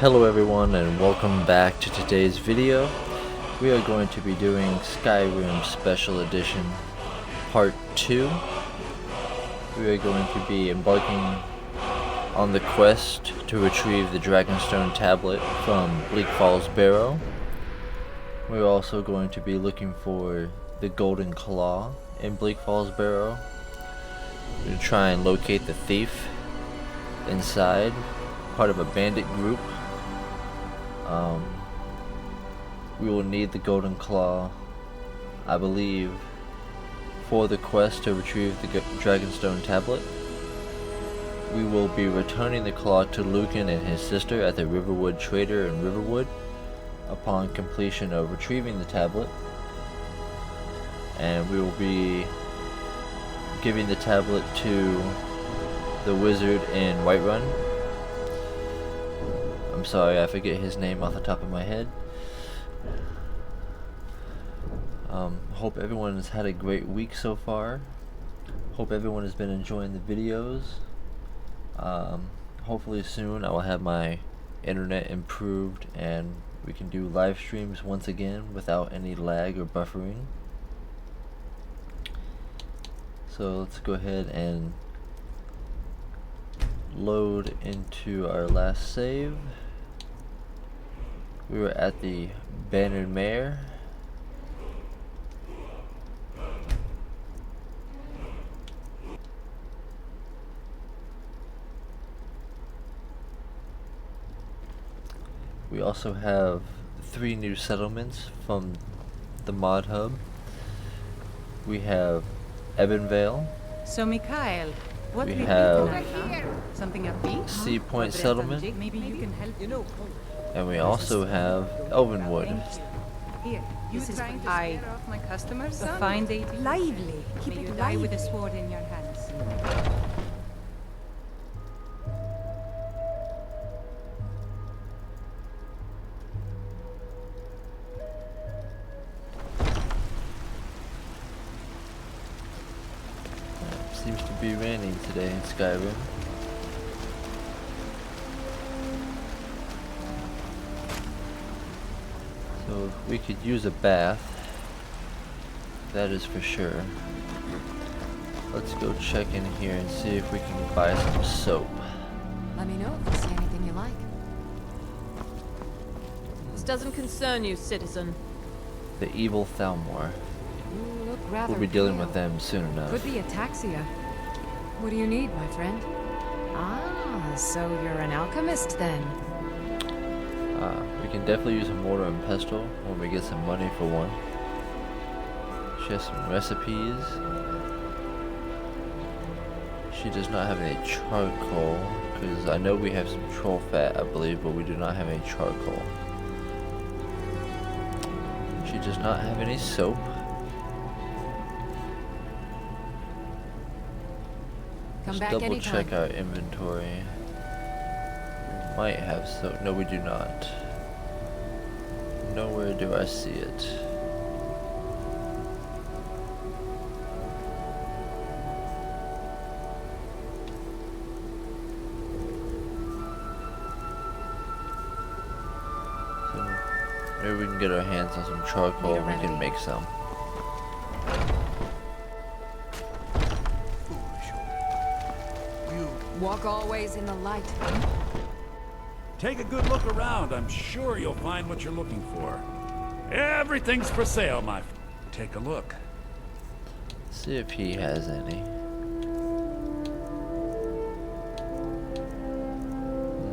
Hello everyone and welcome back to today's video. We are going to be doing Skyrim Special Edition Part 2. We are going to be embarking on the quest to retrieve the dragonstone tablet from Bleak Barrow. We're also going to be looking for the golden claw in Bleak Barrow. We're going to try and locate the thief inside, part of a bandit group. We will need the golden claw, I believe, for the quest to retrieve the dragonstone tablet. We will be returning the claw to Lucan and his sister at the Riverwood Trader in Riverwood upon completion of retrieving the tablet, and we will be giving the tablet to the wizard in Whiterun. I'm sorry, I forget his name off the top of my head. Hope everyone has had a great week so far. Hope everyone has been enjoying the videos. Hopefully soon I will have my internet improved and we can do live streams once again without any lag or buffering. So let's go ahead and load into our last save. We were at the Bannered Mare. We also have 3 new settlements from the mod hub. We have Ebenvale. So Mikhail, what We we have something upbeat? Sea Point Settlement, Maybe you can help. and we also have Elvenwood. Here, this is trying to I. scare off my customers, A son? fine day. Lively. Keep May it you die with lively. a sword in your hands. Seems to be raining today in Skyrim. So we could use a bath, that is for sure. Let's go check in here and see if we can buy some soap. Let me know if you see anything you like. This doesn't concern you, citizen. The evil Thalmor. You look rather We'll be dealing pale. with them soon enough. Could be ataxia. What do you need, my friend? Ah, so you're an alchemist then. We can definitely use a mortar and pestle when we get some money for one. She has some recipes. She does not have any charcoal, because I know we have some troll fat, I believe, but we do not have any charcoal. She does not have any soap. Come Let's back double anytime. check our inventory. We might have soap. No, we do not. Nowhere do I see it. So maybe we can get our hands on some charcoal and we can make some. Walk always in the light. Take a good look around. I'm sure you'll find what you're looking for. Everything's for sale, my friend. Take a look. See if he has any.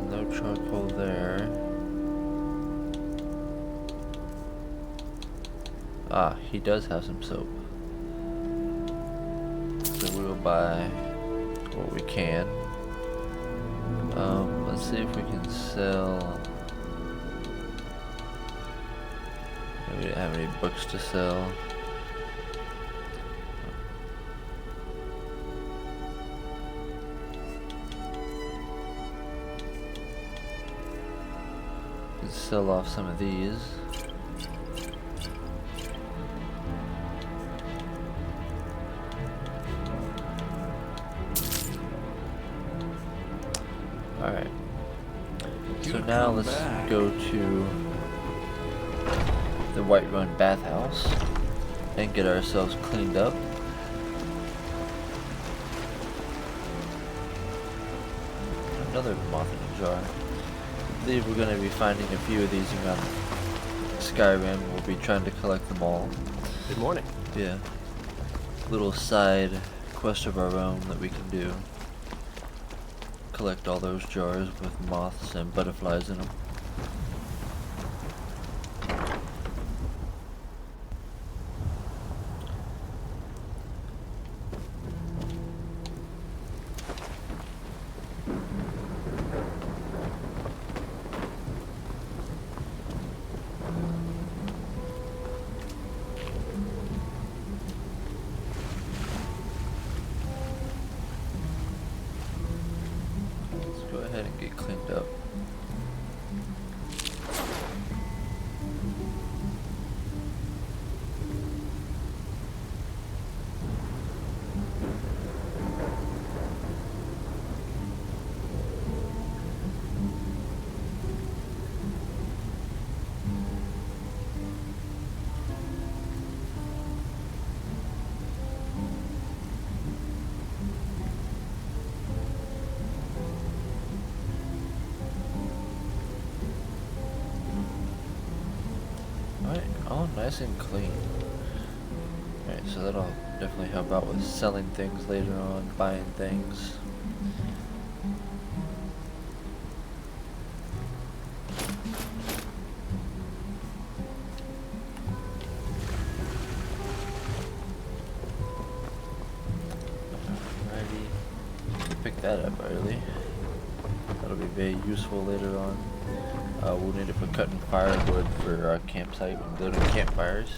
No charcoal there. Ah, he does have some soap. So we will buy what we can. Let's see if we can sell. We didn't have any books to sell. Let's sell off some of these. Alright. So Do now come let's back. go to the Whiterun bathhouse and get ourselves cleaned up. Another moth in a jar. I believe we're going to be finding a few of these around Skyrim. We'll be trying to collect them all. Good morning. Yeah. Little side quest of our own that we can do. Collect all those jars with moths and butterflies in them. Let's go ahead and get cleaned up. Alright, all nice and clean. Alright, so that'll definitely help out with selling things later on, buying things. Alrighty, pick that up early. That'll be very useful later on. We'll need it for cutting firewood for our campsite and building campfires.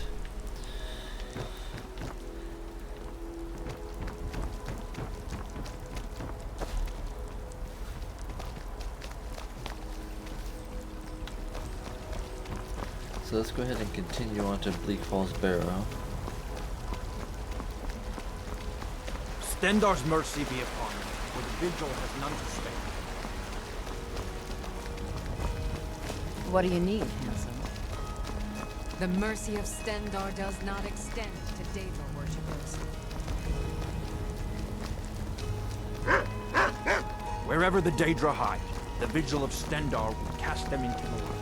So let's go ahead and continue on to Bleak Falls Barrow. Stendar's mercy be upon me, for the vigil has none to spare. What do you need, handsome? The mercy of Stendar does not extend to Daedra worshippers. Wherever the Daedra hide, the vigil of Stendar will cast them into the light.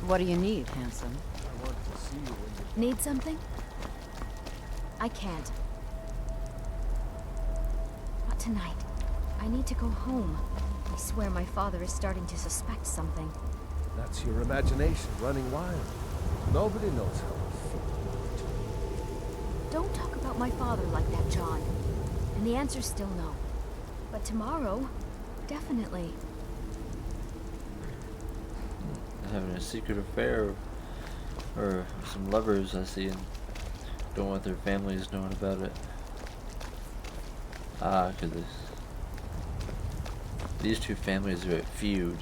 What do you need, handsome? I want to see you when Need something? I can't. Not tonight. I need to go home. I swear my father is starting to suspect something. That's your imagination running wild. Nobody knows how I feel. Don't talk about my father like that, John. And the answer's still no. But tomorrow, definitely. Having a secret affair, or some lovers I see, and don't want their families knowing about it. Ah, because these two families are at feud.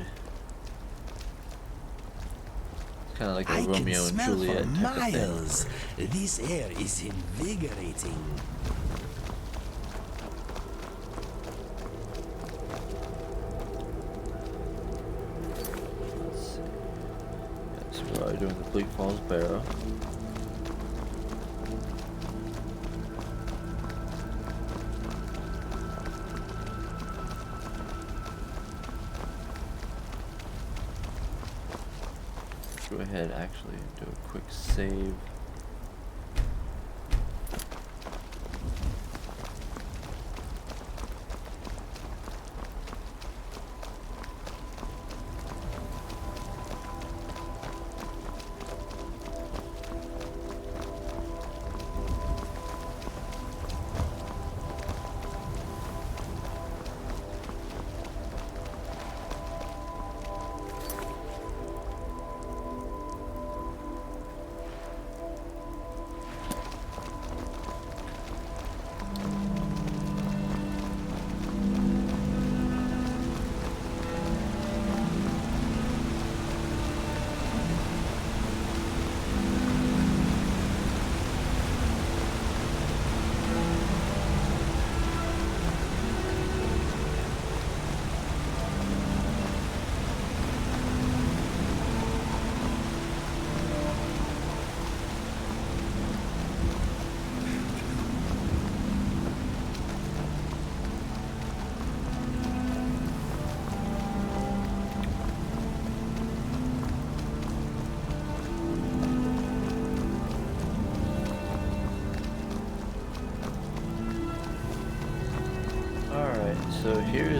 It's kind of like a Romeo and Juliet type of miles. This air is invigorating. We're doing the Bleak Falls Barrow. Go ahead, actually, and do a quick save.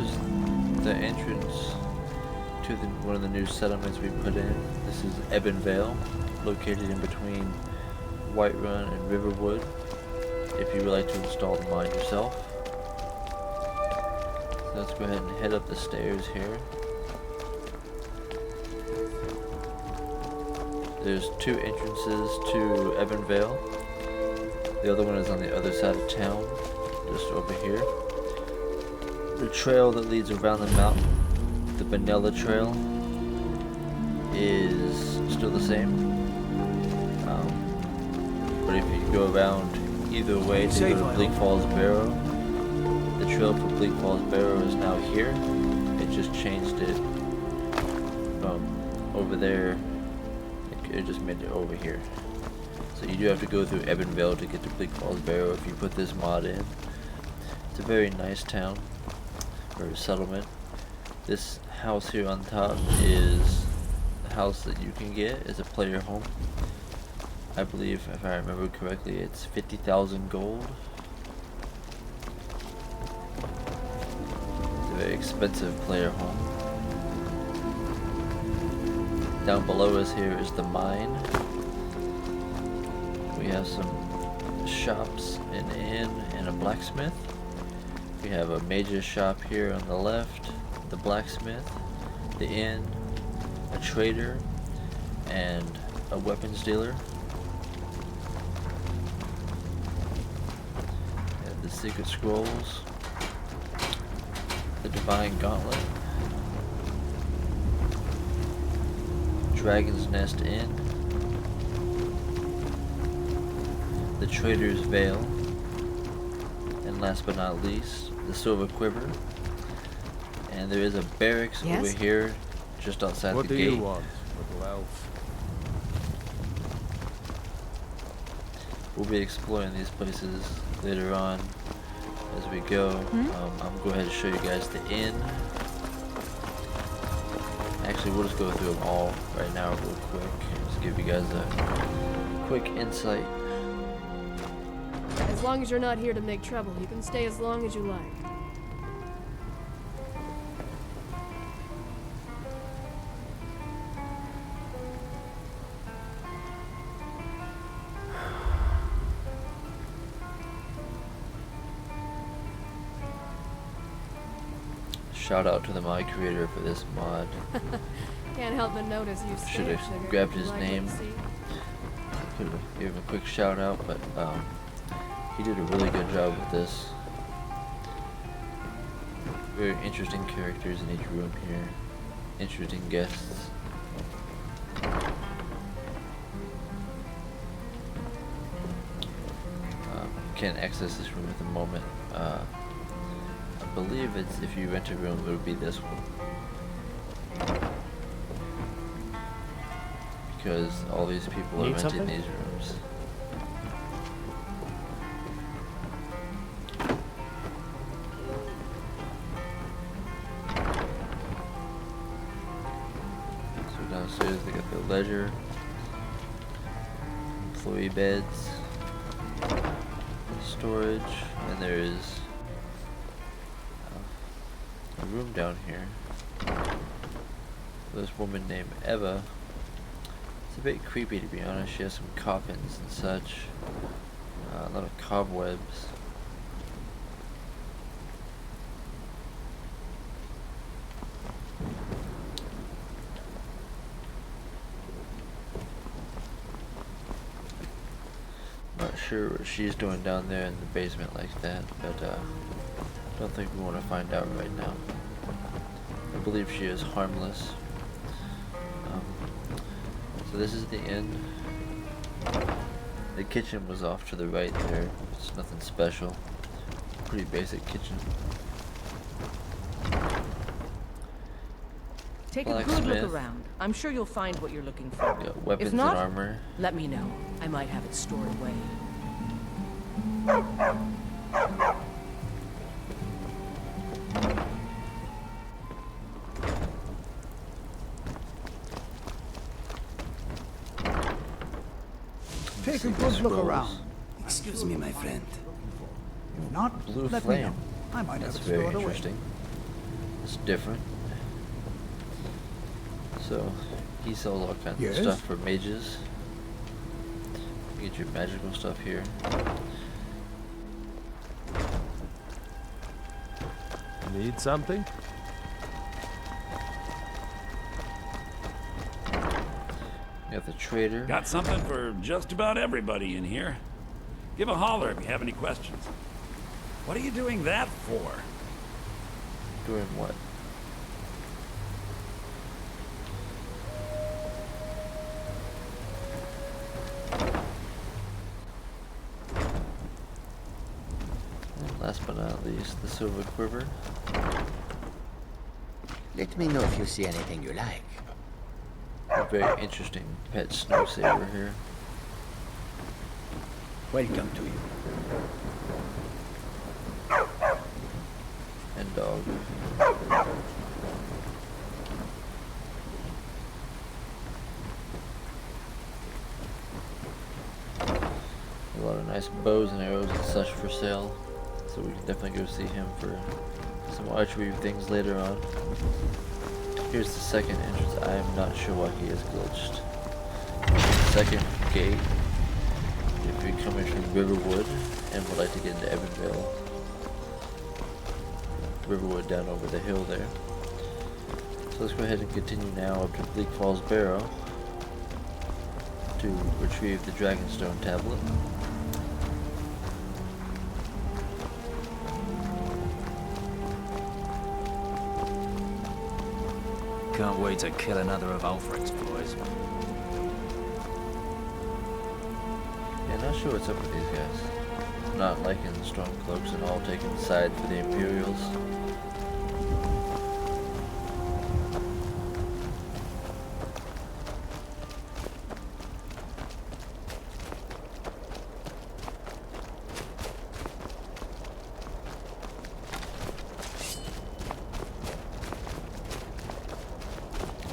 here's the entrance to one of the new settlements we put in. This is Vale, located in between Whiterun and Riverwood, if you would like to install the mine yourself. So let's go ahead and head up the stairs here. There's two entrances to Vale. The other one is on the other side of town, just over here. The trail that leads around the mountain, the Vanilla Trail, is still the same. But if you go around either way to go to Bleak Falls Barrow, the trail for Bleak Falls Barrow is now here. It just changed it from over there. It just made it over here. So you do have to go through Vale to get to Bleak Falls Barrow if you put this mod in. It's a very nice town, or settlement. This house here on top is the house that you can get as a player home. I believe, if I remember correctly, it's 50,000 gold. It's a very expensive player home. Down below us here is the mine. We have some shops, an inn, and a blacksmith. We have a major shop here on the left, the blacksmith, the inn, a trader, and a weapons dealer. We have the secret scrolls, the divine gauntlet, Dragon's Nest Inn, the Trader's Veil, and last but not least, the Silver Quiver. And there is a barracks over here, just outside the gate. What do you want, little elf? We'll be exploring these places later on as we go. I'm going to go ahead and show you guys the inn. Actually, we'll just go through them all right now real quick. Just give you guys a quick insight. As long as you're not here to make trouble, you can stay as long as you like. Shout out to the mod creator for this mod. Can't help but notice you Should have grabbed his name. Could have given him a quick shout out, but he did a really good job with this. Very interesting characters in each room here. Interesting guests. Can't access this room at the moment. I believe it's, if you rent a room, it would be this one. Because all these people are renting these rooms. So downstairs they got the leisure, employee beds, storage, and there is a room down here. This woman named Eva. It's a bit creepy, to be honest. She has some coffins and such. A lot of cobwebs. Not sure what she's doing down there in the basement like that, but I don't think we want to find out right now. I believe she is harmless. So this is the inn. The kitchen was off to the right there. It's nothing special. Pretty basic kitchen. Take a good look around. I'm sure you'll find what you're looking for. Got weapons If not, and armor. let me know. I might have it stored away. Take a good look around. Excuse me, my friend. If not, Blue let flame. me know. I might That's have it very stored away. interesting. It's different. So he sells all kinds Yes? of stuff for mages. You get your magical stuff here. Need something? You got the trader. Got something for just about everybody in here. Give a holler if you have any questions. What are you doing that for? Doing what? And last but not least, the silver quiver. Let me know if you see anything you like. A very interesting pet snow saber here. Welcome to you. And dog. A lot of nice bows and arrows and such for sale. So we can definitely go see him for some archery things later on. Here's the second entrance. I am not sure why he is glitched. Second gate. If you're coming from Riverwood and would like to get into Evanville. Riverwood down over the hill there. So let's go ahead and continue now up to Bleak Falls Barrow to retrieve the dragonstone tablet. Can't wait to kill another of Alfred's boys. Yeah, not sure what's up with these guys. Not liking the strong cloaks and all taking side for the Imperials.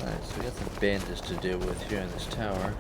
Alright, so we got some bandits to deal with here in this tower.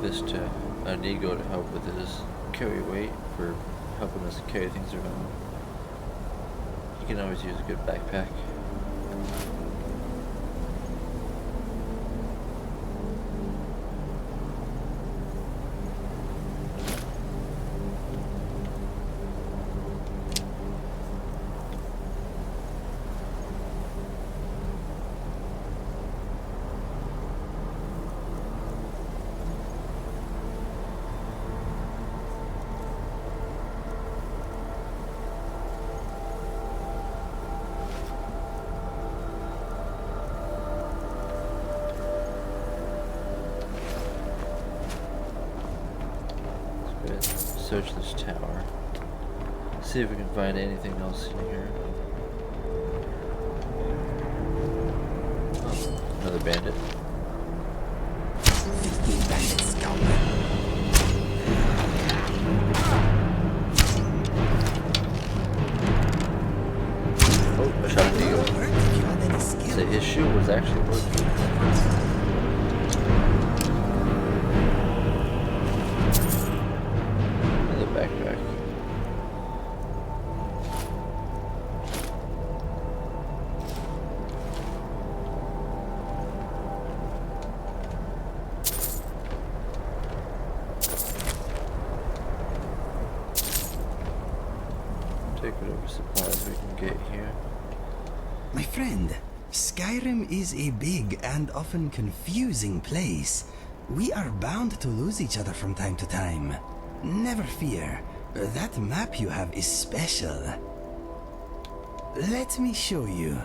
This to Inigo to help with his carry weight for helping us carry things around. You can always use a good backpack. Search this tower. See if we can find anything else in here. Oh, another bandit. 15 bandits scalper. Oh, I shot an eagle. So his shield was actually working. Backpack. Take whatever supplies we can get here. My friend, Skyrim is a big and often confusing place. We are bound to lose each other from time to time. Never fear. That map you have is special. Let me show you.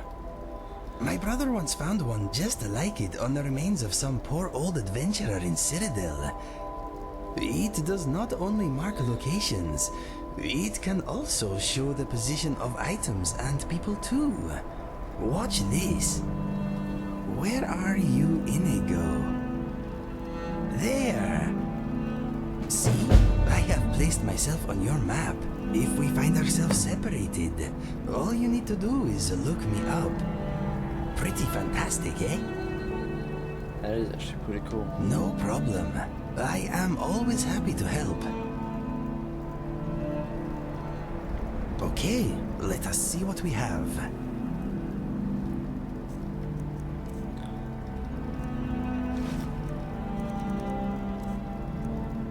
My brother once found one just like it on the remains of some poor old adventurer in Citadel. It does not only mark locations, it can also show the position of items and people too. Watch this. Where are you, Inigo? There. See, I have placed myself on your map. If we find ourselves separated, all you need to do is look me up. Pretty fantastic, eh? That is actually pretty cool. No problem. I am always happy to help. Okay, let us see what we have.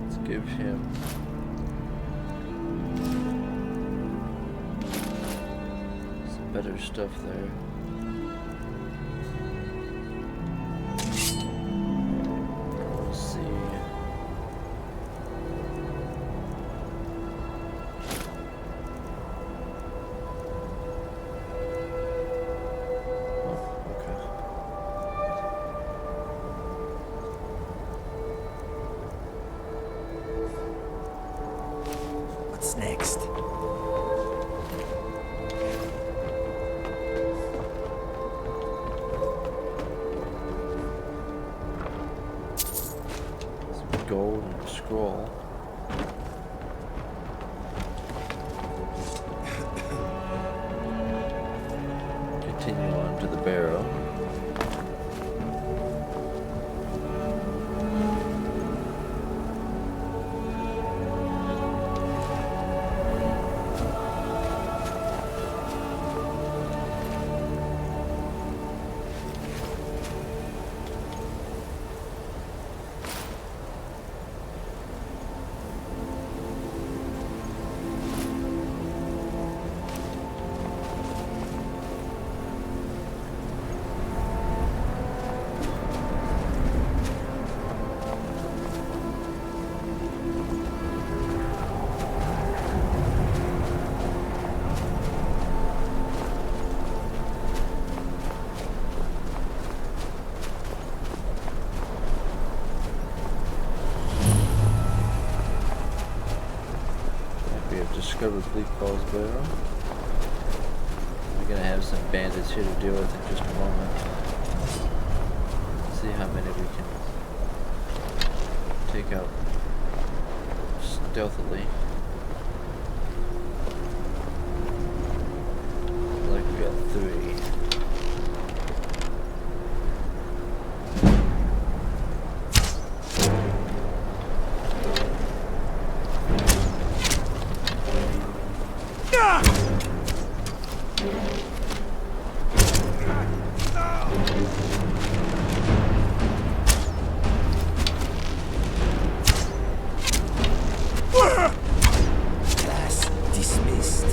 Let's give him some better stuff there. Let's see. What's next? Some gold and a scroll. Continue on to the barrow. Discover Bleak Falls Barrow. We're gonna have some bandits here to deal with in just a moment. See how many we can take out stealthily. Like we got 3. Class dismissed.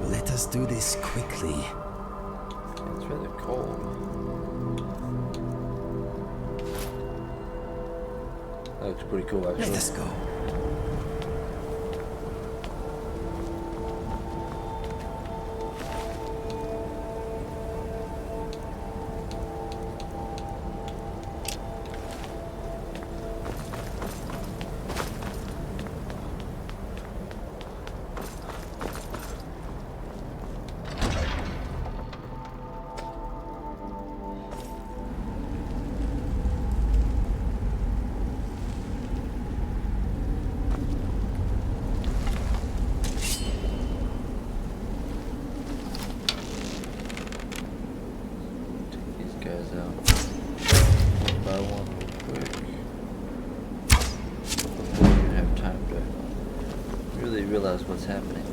Let us do this quickly. It's rather cold. That looks pretty cool, actually. Let us go. Guys out one by one real quick before you have time to really realize what's happening.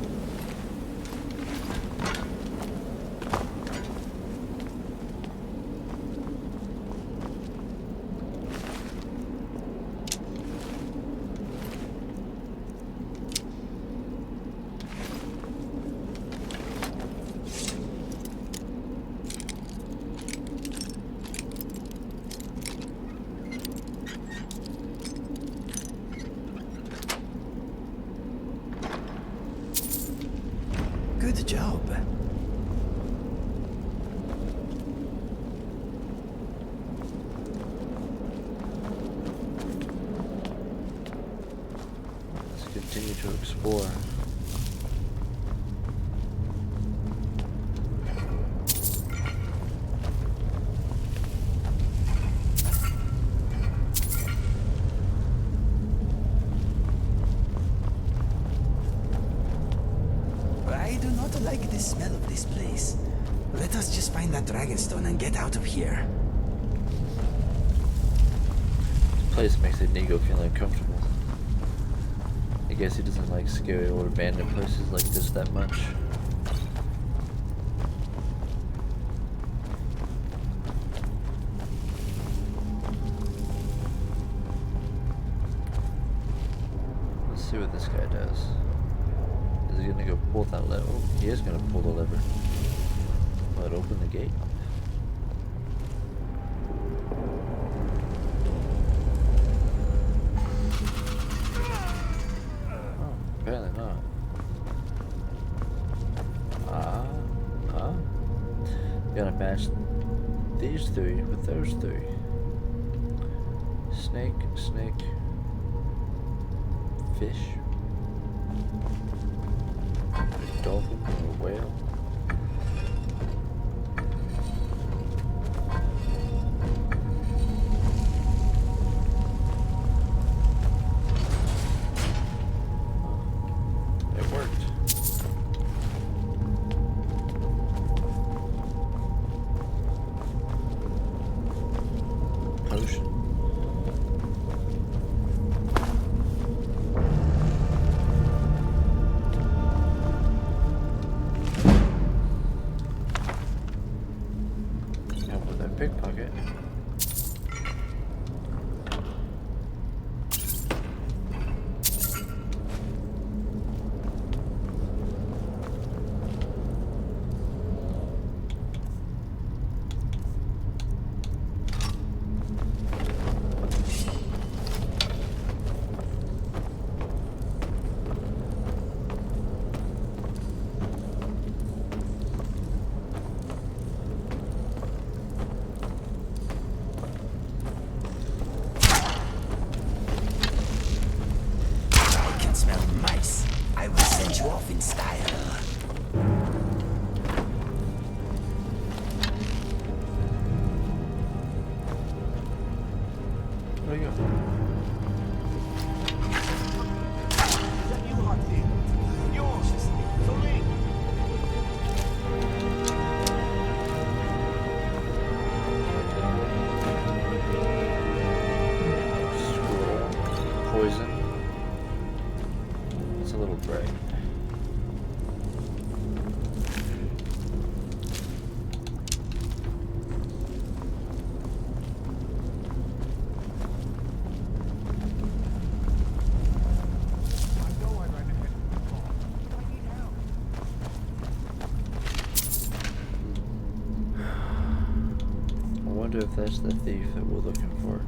Good job. Let's continue to explore. I do not like the smell of this place. Let us just find that dragonstone and get out of here. This place makes Inigo feel uncomfortable. I guess he doesn't like scary or abandoned places like this that much. Let's see what this guy does. Is he gonna go pull that lever? Oh, he is gonna pull the lever. Will it open the gate? Oh, apparently not. Gonna match these three with those three. Snake, snake, fish. Dolphin or whale. It worked. Potion. Pickpocket. You off in style. There you go. Scroll. Poison. It's a little bright. I wonder if that's the thief that we're looking for.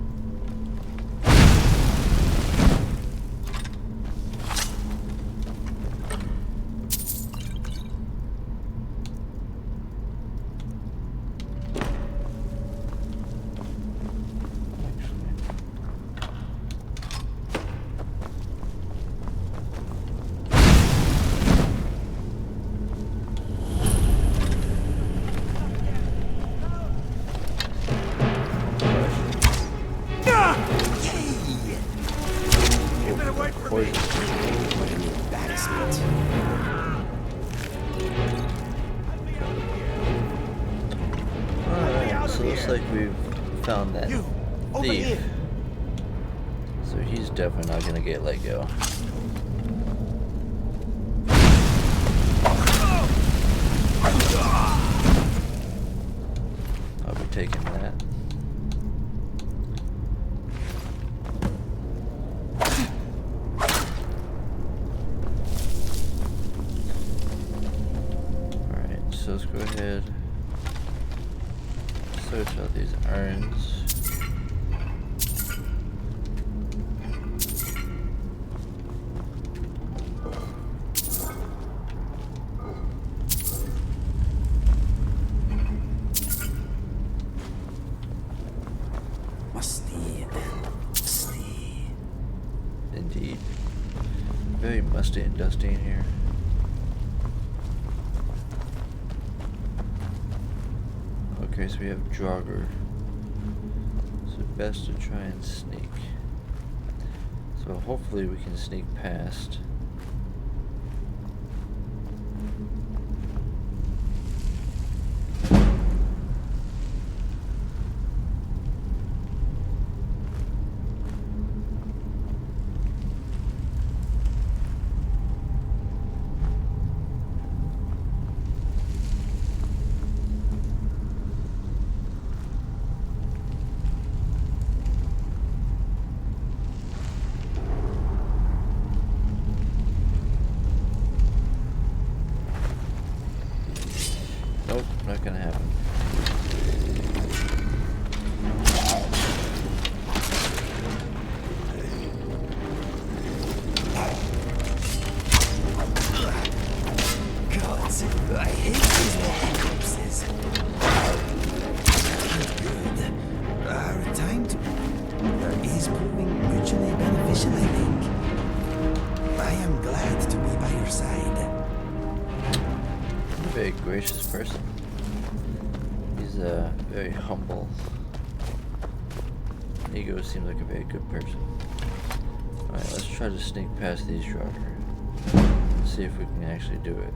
Alright, so it looks like we've found that thief. So he's definitely not gonna get let go. I'll be taking that. Alright, so let's go ahead, search out these urns. Indeed. Very musty and dusty in here. Okay, so we have Draugr. So best to try and sneak. So hopefully we can sneak past. Nope, not gonna happen. Gods, I hate these walking corpses. Good. Our time is proving mutually beneficial, I think. I am glad to be by your side. He's a very gracious person. He's very humble. Ego seems like a very good person. Alright, let's try to sneak past these Draugr. See if we can actually do it.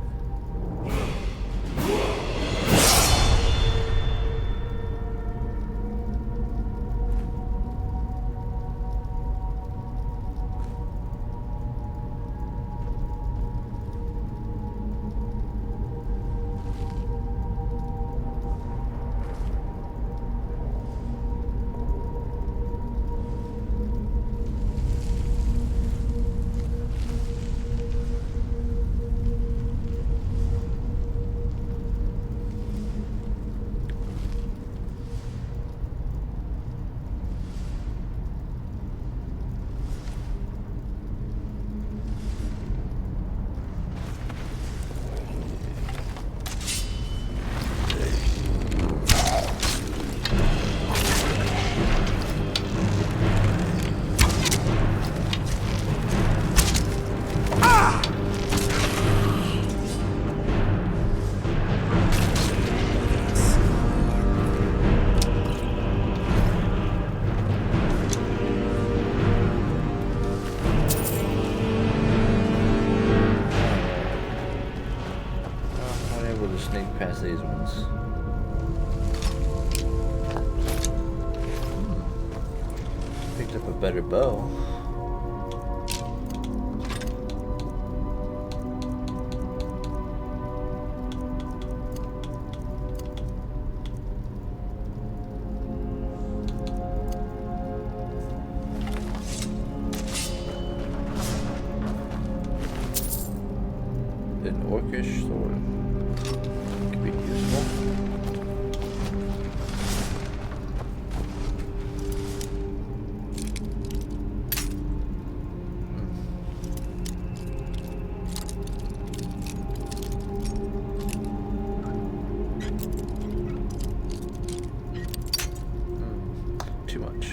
Past these ones. Picked up a better bow. An orcish sword. Could be useful. Too much.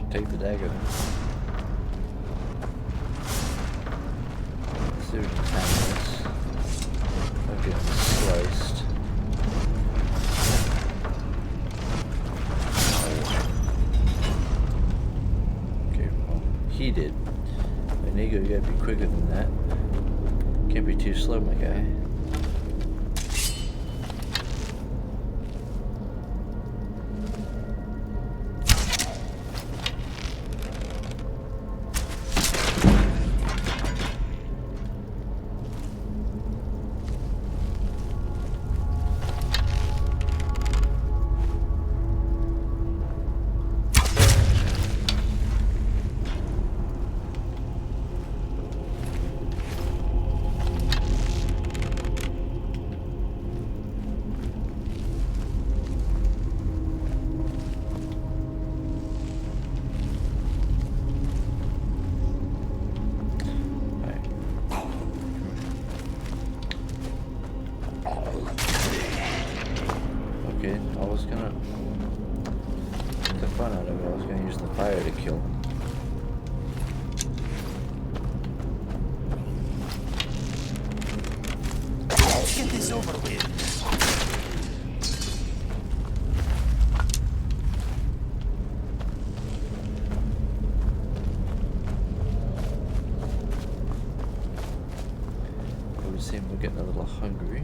Take the dagger. Let's see if we can handle this. I'm getting sliced. Okay, well, he did. Inigo, you gotta be quicker than that. Can't be too slow, my guy. fun out of it. I was gonna use the fire to kill him. Let's get this over with. It would seem we're getting a little hungry.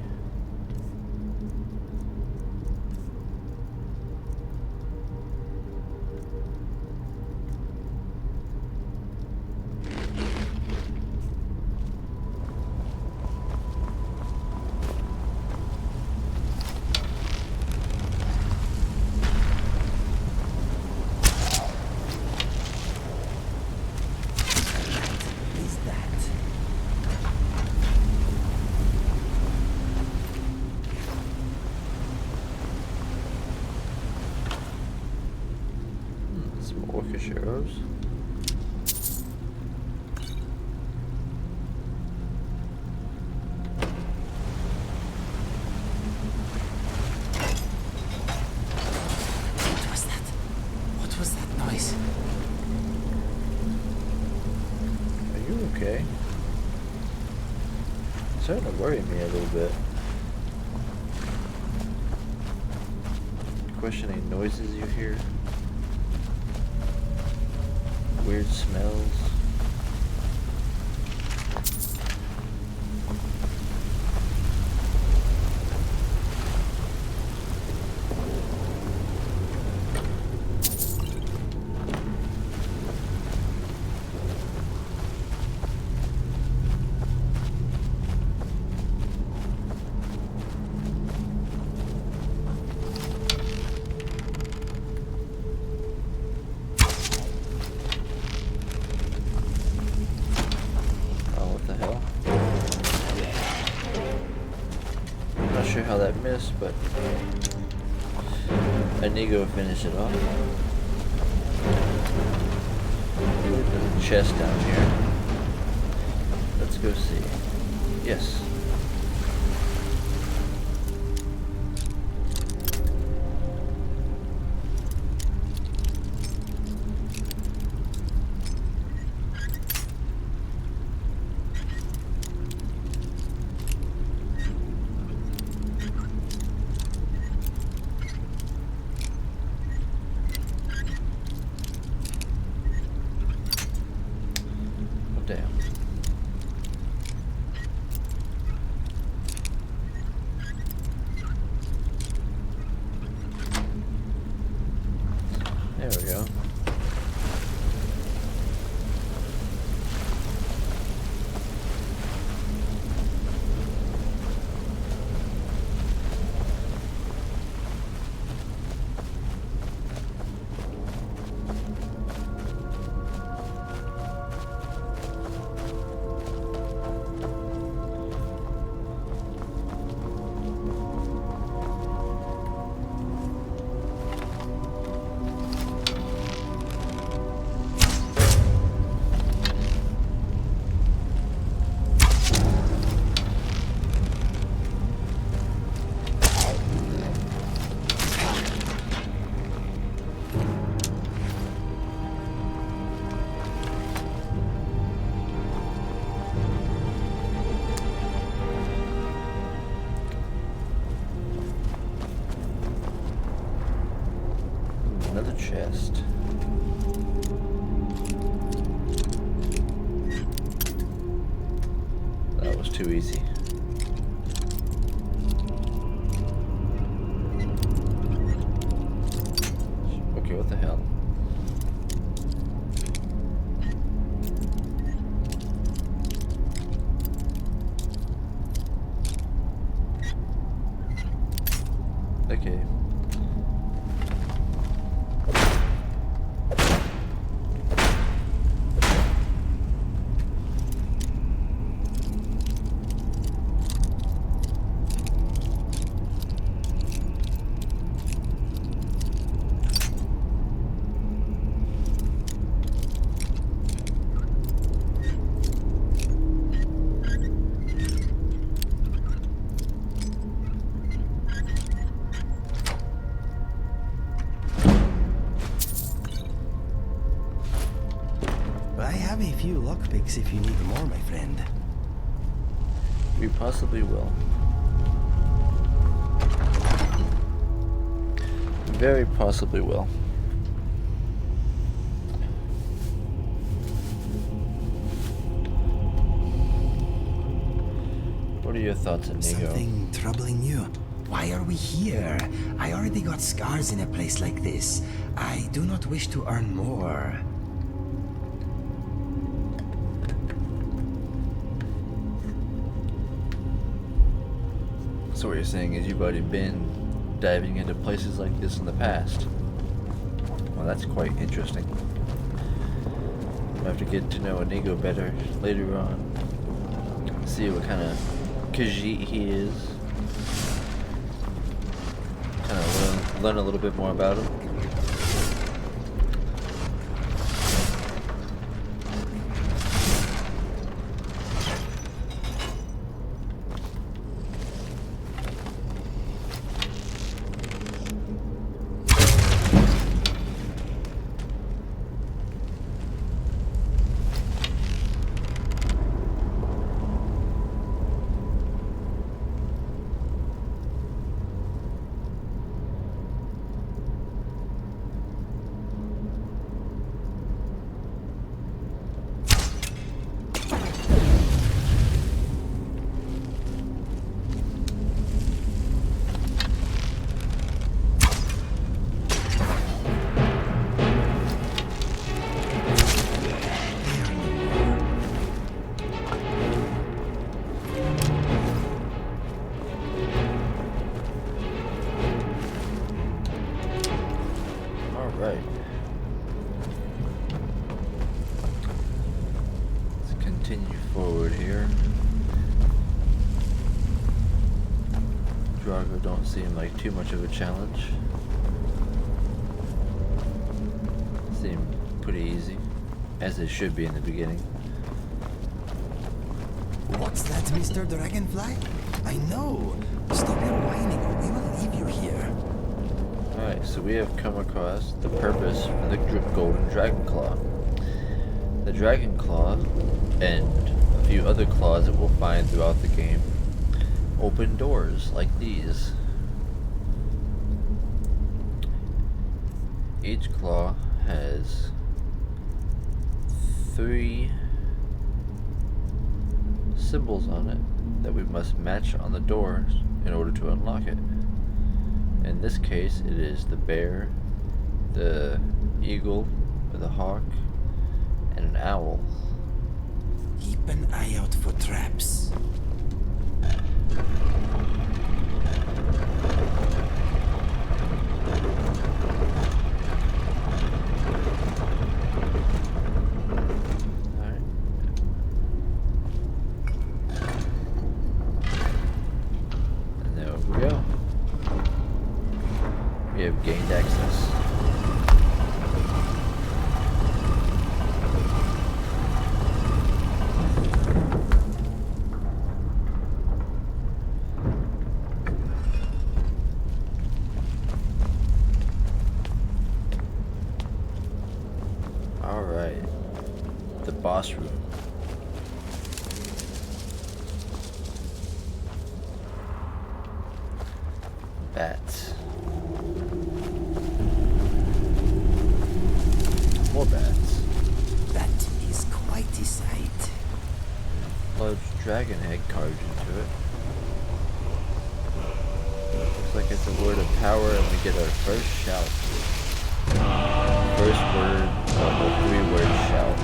Orcish arrows. What was that? What was that noise? Are you okay? It's starting to worry me a little bit. Questioning noises you hear. Weird smells. Not sure how that missed, but Inigo finished it off. There's a chest down here. Let's go see. Yes. Damn. There we go. Another chest. That was too easy. Okay, what the hell? Okay. I have a few lockpicks if you need more, my friend. We possibly will. Very possibly will. What are your thoughts, Inigo? Something troubling you? Why are we here? I already got scars in a place like this. I do not wish to earn more. So what you're saying is you've already been diving into places like this in the past. Well, that's quite interesting. We'll have to get to know Inigo better later on. See what kind of Khajiit he is. Kind of learn a little bit more about him. Continue forward here. Drago don't seem like too much of a challenge. Seem pretty easy, as it should be in the beginning. What's that, Mr. Dragonfly? I know. Stop your whining or we will leave you here. Alright, so we have come across the purpose for the golden dragon claw. The dragon claw and a few other claws that we'll find throughout the game open doors like these. Each claw has 3 symbols on it that we must match on the doors in order to unlock it. In this case, it is the bear, the eagle, or the hawk, and an owl. Keep an eye out for traps. Alright. And there we go. We have gained access. Alright, the boss room. Bats. More bats. That is quite a sight. Large dragon egg carved into it. Looks like it's a word of power and we get our first shout. First word of a 3-word shout.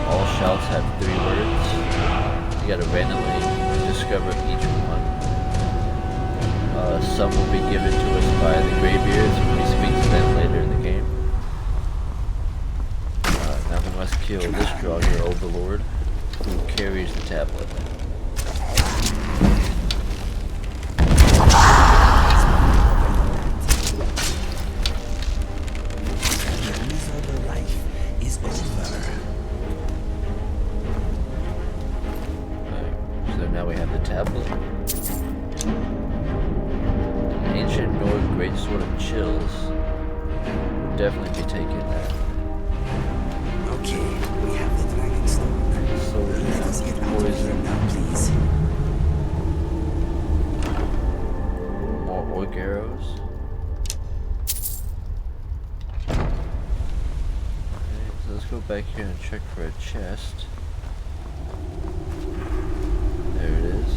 All shouts have 3 words. You gotta randomly discover each one. Some will be given to us by the greybeards when we speak to them later in the game. Now we must kill this Draugr overlord who carries the tablet. Now we have the tablet. An ancient Nord greatsword of chills. We'll definitely be taking that. Okay, we poison now, please. More orc arrows. Okay, so let's go back here and check for a chest. There it is.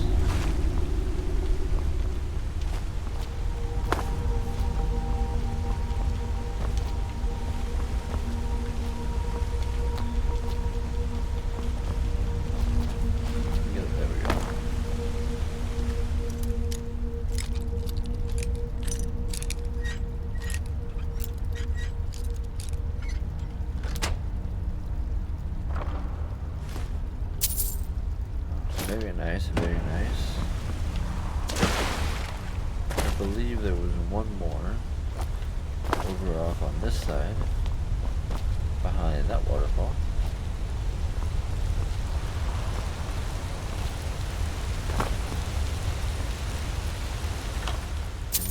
Very nice, very nice. I believe there was one more over off on this side, behind that waterfall.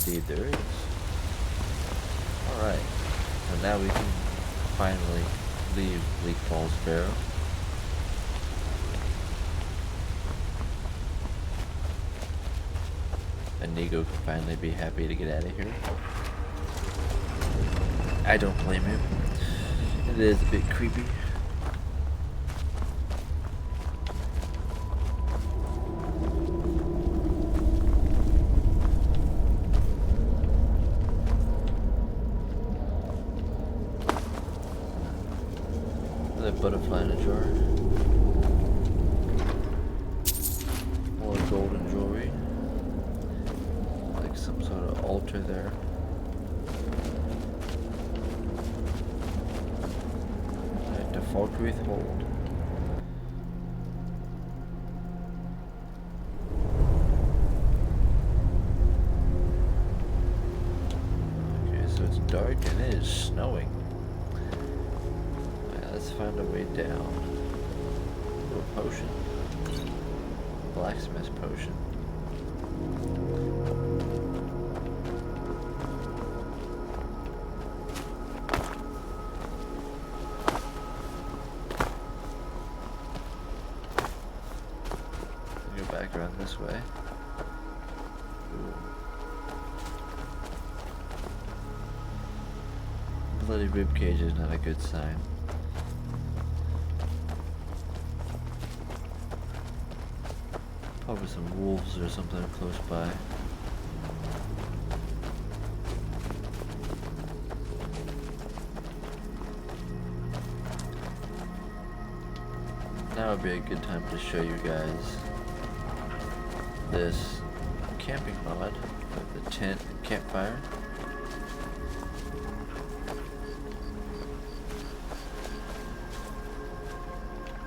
Indeed there is. Alright, so now we can finally leave Bleak Falls Barrow. Inigo can finally be happy to get out of here. I don't blame him. It is a bit creepy. Another butterfly in a jar. More golden jewelry. Some sort of altar there. Right, default withhold. Okay, so it's dark and it is snowing. Right, let's find a way down. Ooh, a potion. Blacksmith's potion. Back around this way. Ooh. Bloody ribcage is not a good sign. Probably some wolves or something close by. Now would be a good time to show you guys this camping mod with the tent and campfire.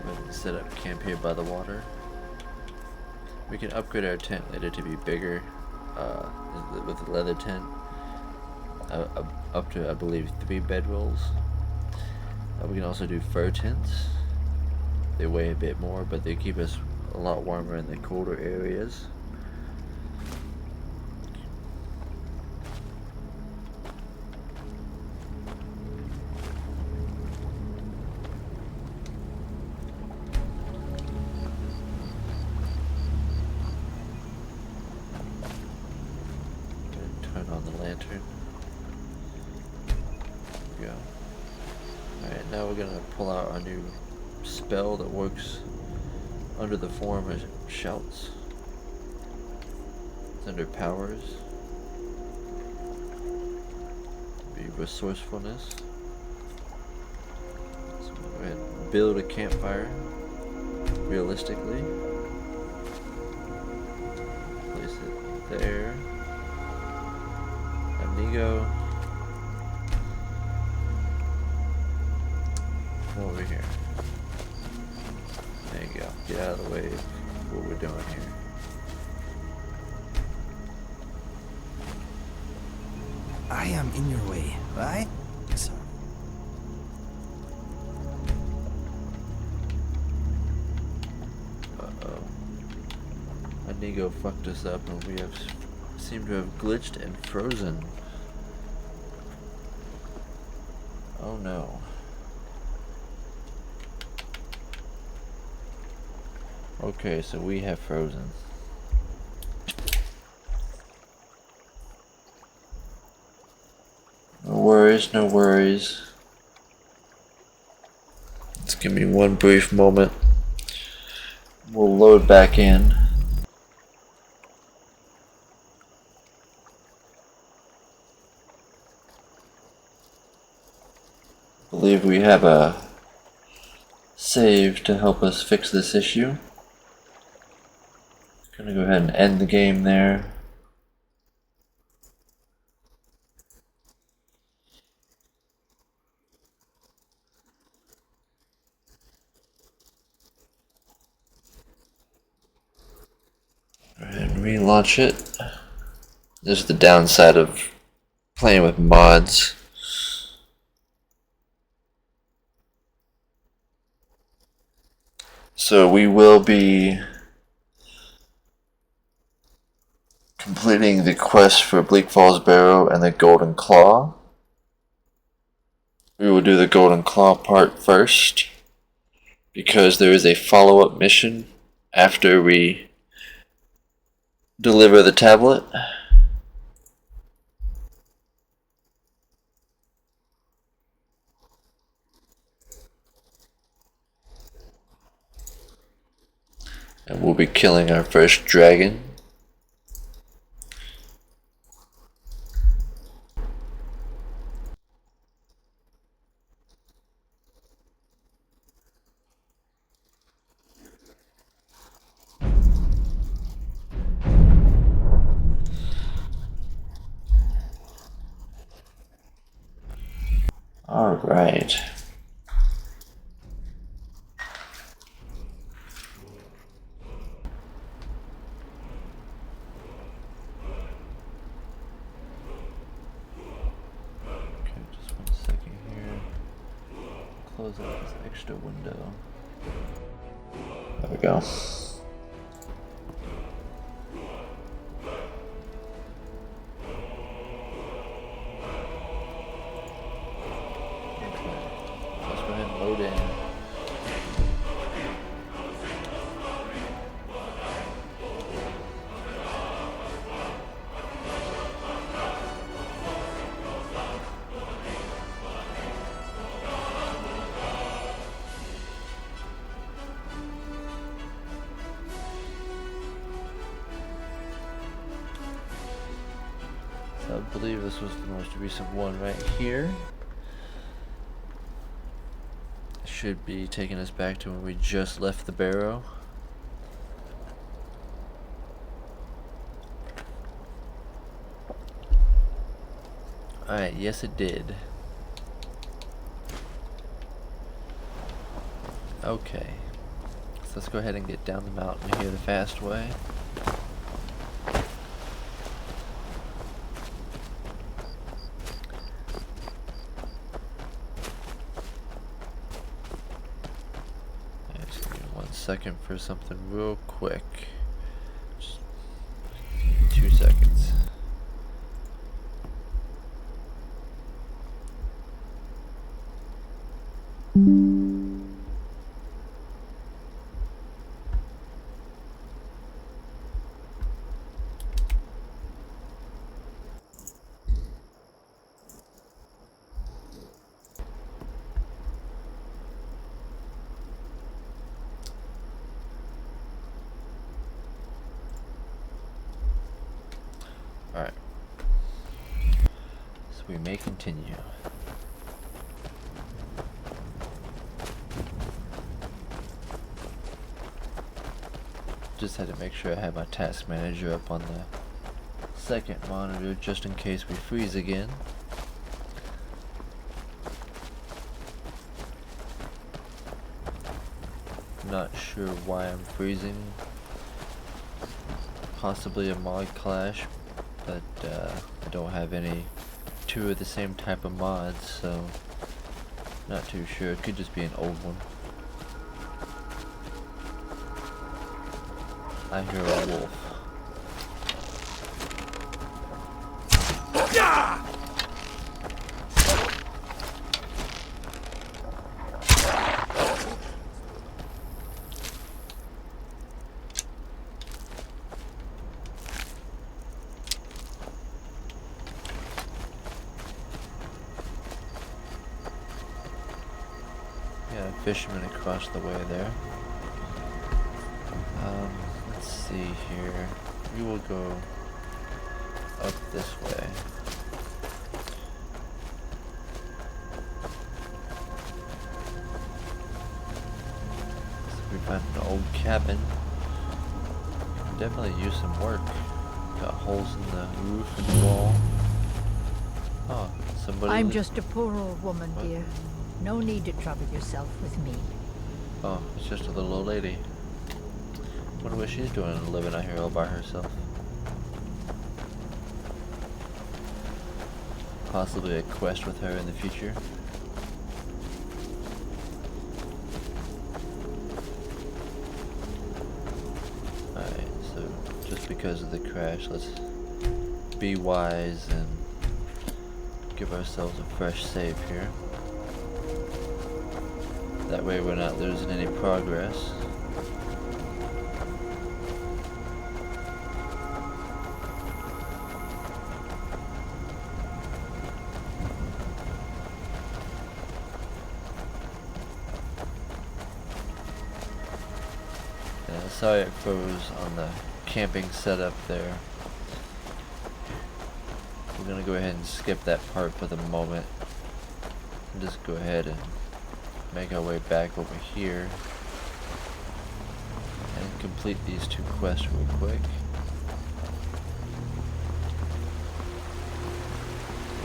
We're going to set up camp here by the water. We can upgrade our tent later to be bigger with the leather tent, up to I believe 3 bedrolls. We can also do fur tents. They weigh a bit more, but they keep us a lot warmer in the colder areas. Turn on the lantern. There we go. Alright, now we're gonna pull out our new spell that works under the form of shouts. It's under powers. Be resourcefulness. So we'll go ahead and build a campfire realistically. Place it there. Amigo. Come over here. There you go. Get out of the way of what we're doing here. I am in your way, right? So. Uh-oh. Inigo fucked us up and we have seem to have glitched and frozen. Oh no. Okay, so we have frozen. No worries, no worries. Just give me one brief moment. We'll load back in. I believe we have a save to help us fix this issue. Gonna go ahead and end the game there. Go ahead and relaunch it. This is the downside of playing with mods. So we will be completing the quest for Bleak Falls Barrow and the Golden Claw. We will do the Golden Claw part first, because there is a follow-up mission after we deliver the tablet. And we'll be killing our first dragon. All right. Close out this extra window. There we go. Okay. Let's go ahead and load in. I believe this was the most recent one right here. Should be taking us back to when we just left the barrow. Alright, yes it did. Okay. So let's go ahead and get down the mountain here the fast way. Second for something real quick. Just 2 seconds. Alright. So we may continue. Just had to make sure I had my task manager up on the second monitor just in case we freeze again. Not sure why I'm freezing. Possibly a mod clash, but I don't have any 2 of the same type of mods, so not too sure. It could just be an old one. I hear a wolf. Yeah, fishermen across the way there. Let's see here. We will go up this way. So we found an old cabin. Can definitely use some work. Got holes in the roof and the wall. Oh, somebody. I'm just a poor old woman, What? dear. No need to trouble yourself with me. Oh, it's just a little old lady. Wonder what she's doing living out here all by herself. Possibly a quest with her in the future. Alright, so just because of the crash, let's be wise and give ourselves a fresh save here. That way we're not losing any progress. Sorry it froze on the camping setup there. We're gonna go ahead and skip that part for the moment. And just go ahead and make our way back over here. And complete these two quests real quick.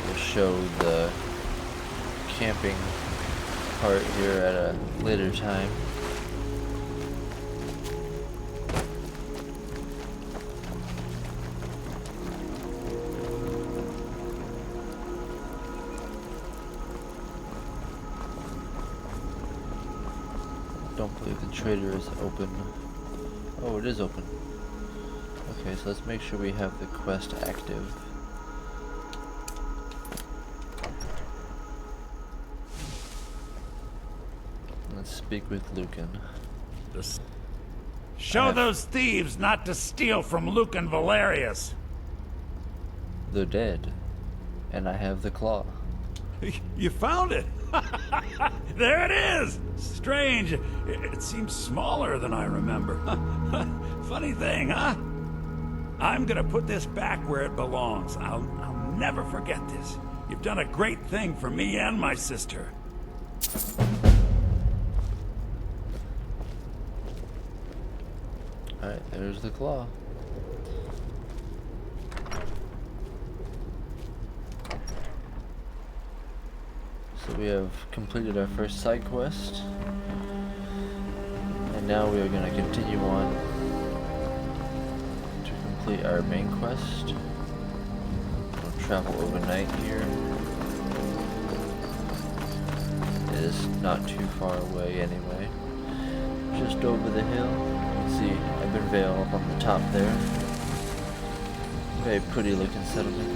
We'll show the camping part here at a later time. Don't believe the trader is open. Oh, it is open. Okay, so let's make sure we have the quest active. Let's speak with Lucan. Show those thieves not to steal from Lucan Valerius. They're dead, and I have the claw. You found it! There it is! Strange. It seems smaller than I remember. Funny thing, huh? I'm gonna put this back where it belongs. I'll never forget this. You've done a great thing for me and my sister. Alright, there's the claw. So we have completed our first side quest. And now we are going to continue on to complete our main quest. We'll travel overnight here. It is not too far away anyway. Just over the hill. You can see Ebenvale up on the top there. Very pretty looking settlement.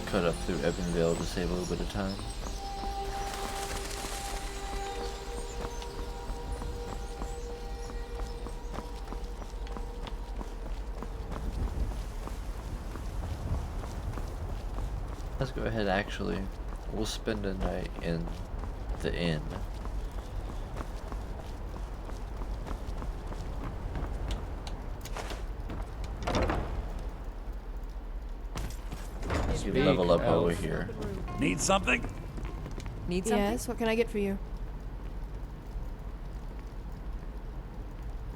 Cut up through Ebenvale to save a little bit of time. Let's go ahead, actually. We'll spend a night in the inn. Level up over here. Need something? Need something? Yes, what can I get for you?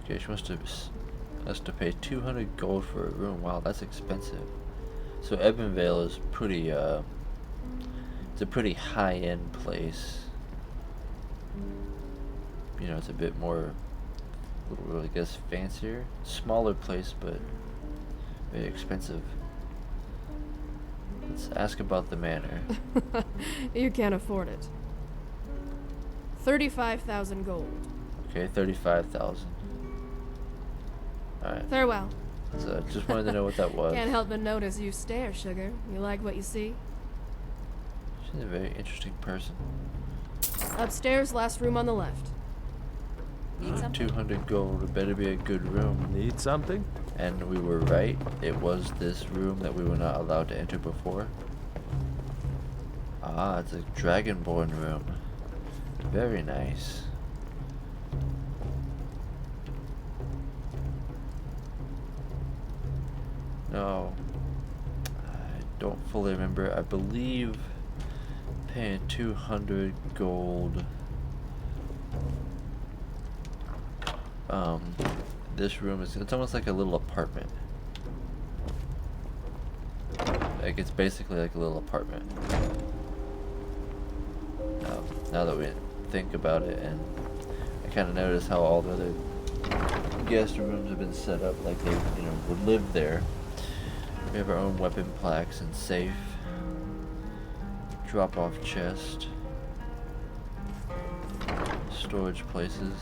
Okay, she wants us to pay 200 gold for a room. Wow, that's expensive. So Ebenvale is pretty, it's a pretty high-end place. You know, it's a bit more, I guess, fancier. Smaller place, but very expensive. Let's ask about the manor. You can't afford it. 35,000 gold. Okay, 35,000. Alright. Farewell. So just wanted to know what that was. Can't help but notice you stare, sugar. You like what you see? She's a very interesting person. Upstairs, last room on the left. Need something? 200 gold. It better be a good room. Need something? And we were right. It was this room that we were not allowed to enter before. Ah, it's a dragonborn room. Very nice. No, I don't fully remember. I believe paying 200 gold. This room is, it's almost like a little apartment. Like, it's basically like a little apartment. Now that we think about it, and I kind of notice how all the other guest rooms have been set up like they, you know, would live there. We have our own weapon plaques and safe, drop-off chest, storage places.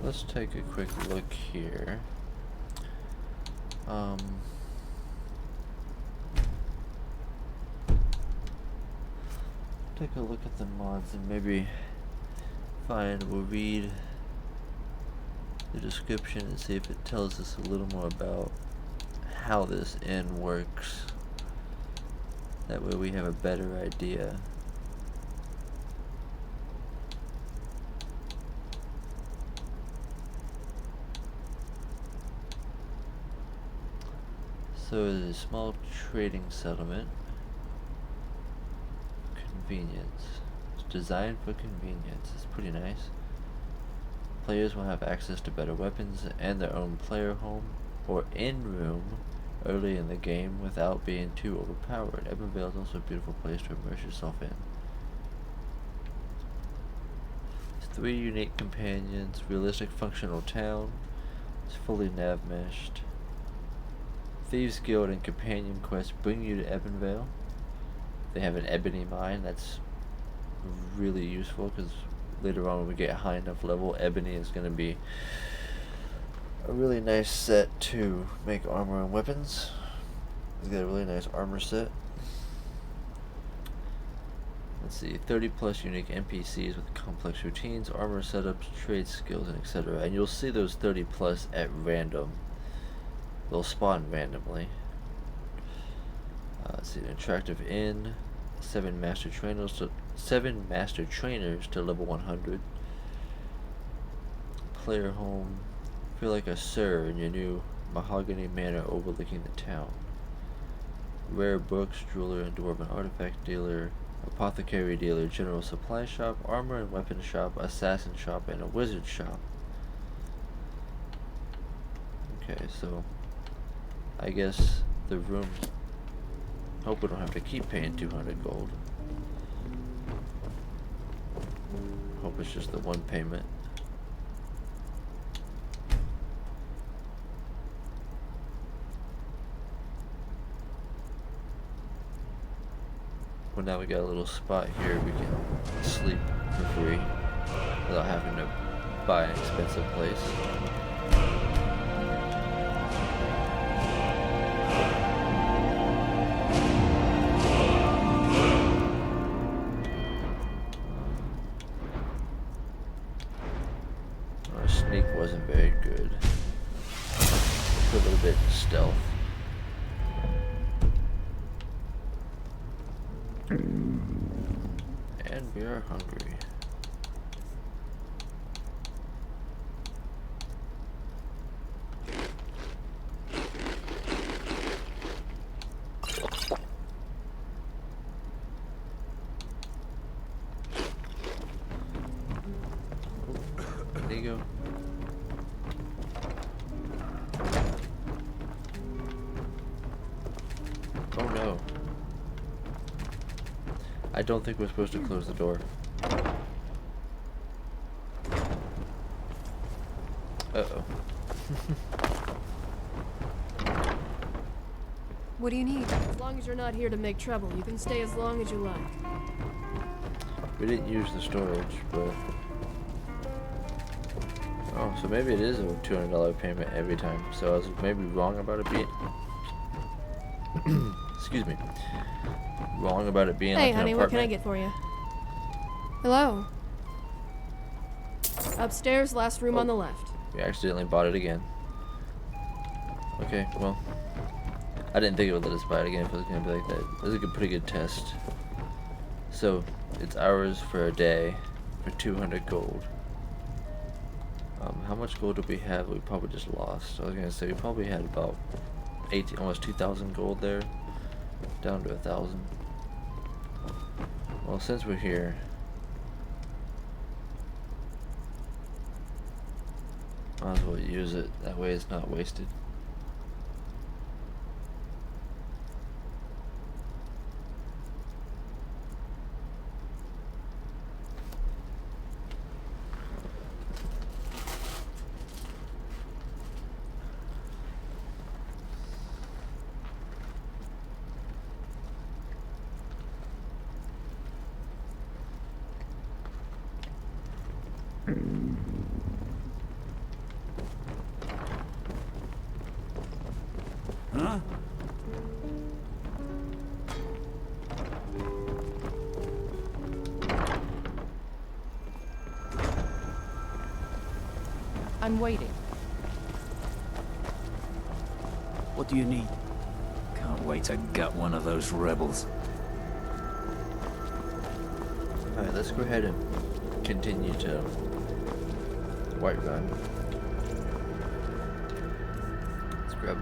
Let's take a quick look here. Take a look at the mods and maybe we'll read the description and see if it tells us a little more about how this inn works. That way we have a better idea. So it is a small trading settlement. Convenience. It's designed for convenience. It's pretty nice. Players will have access to better weapons and their own player home or inn room early in the game without being too overpowered. Ebenvale is also a beautiful place to immerse yourself in. 3 unique companions, realistic functional town. It's fully nav meshed. Thieves Guild and companion quests bring you to Ebenvale. They have an ebony mine that's really useful because later on when we get high enough level, ebony is going to be a really nice set to make armor and weapons. It's got a really nice armor set. Let's see, 30 plus unique NPCs with complex routines, armor setups, trade skills, and etc. And you'll see those 30 plus at random. They'll spawn randomly. Let's see, an attractive inn, 7 master trainers to level 100. Player home, feel like a sir in your new mahogany manor overlooking the town. Rare books, jeweler and dwarven artifact dealer, apothecary dealer, general supply shop, armor and weapon shop, assassin shop, and a wizard shop. Okay, so I guess the room, hope we don't have to keep paying 200 gold. Hope it's just the one payment. Well, now we got a little spot here we can sleep for free without having to buy an expensive place. Our sneak wasn't very good. A little bit stealth. And we are hungry. There you go. Oh no. I don't think we're supposed to close the door. Uh-oh. What do you need? As long as you're not here to make trouble, you can stay as long as you like. We didn't use the storage, but... Oh, so maybe it is a $200 payment every time. So I was maybe wrong about it being... Excuse me. Wrong about it being Hey, like honey, an what can I apartment. get for you? Hello? Upstairs, last room on the left. We accidentally bought it again. Okay, well, I didn't think it would let us buy it again if it was gonna be like that. This is a pretty good test. So it's ours for a day for 200 gold. How much gold do we have? We probably just lost. I was gonna say we probably had about 18, almost 2,000 gold there, down to 1,000. Well, since we're here, might as well use it. That way it's not wasted. Huh? I'm waiting. What do you need? Can't wait to gut one of those rebels. Alright, let's go ahead and continue to Whiterun. Let's grab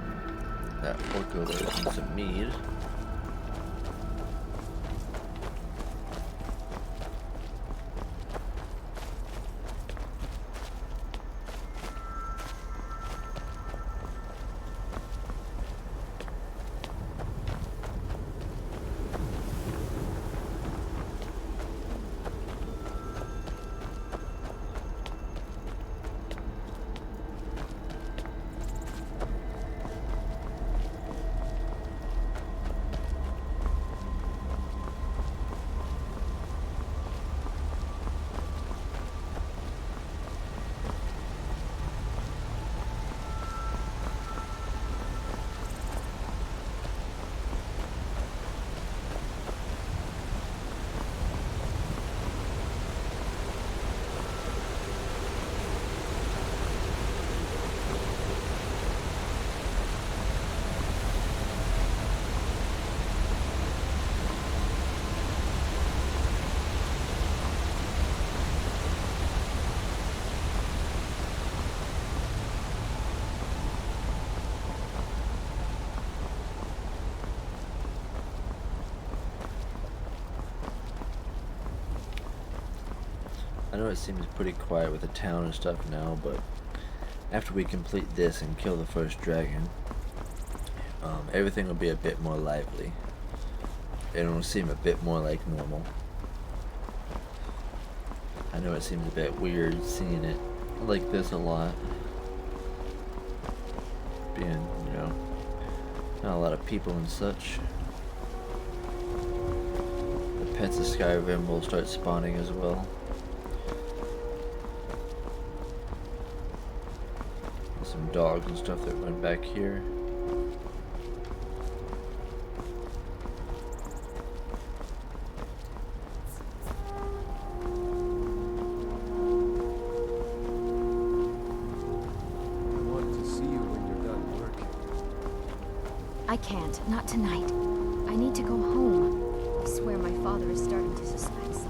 that pork over and some mead. I know it seems pretty quiet with the town and stuff now, but after we complete this and kill the first dragon, everything will be a bit more lively. It'll seem a bit more like normal. I know it seems a bit weird seeing it like this a lot. Being, you know, not a lot of people and such. The pets of Skyrim will start spawning as well. Some dogs and stuff that went back here. I want to see you when you're done working. I can't. Not tonight. I need to go home. I swear my father is starting to suspect something.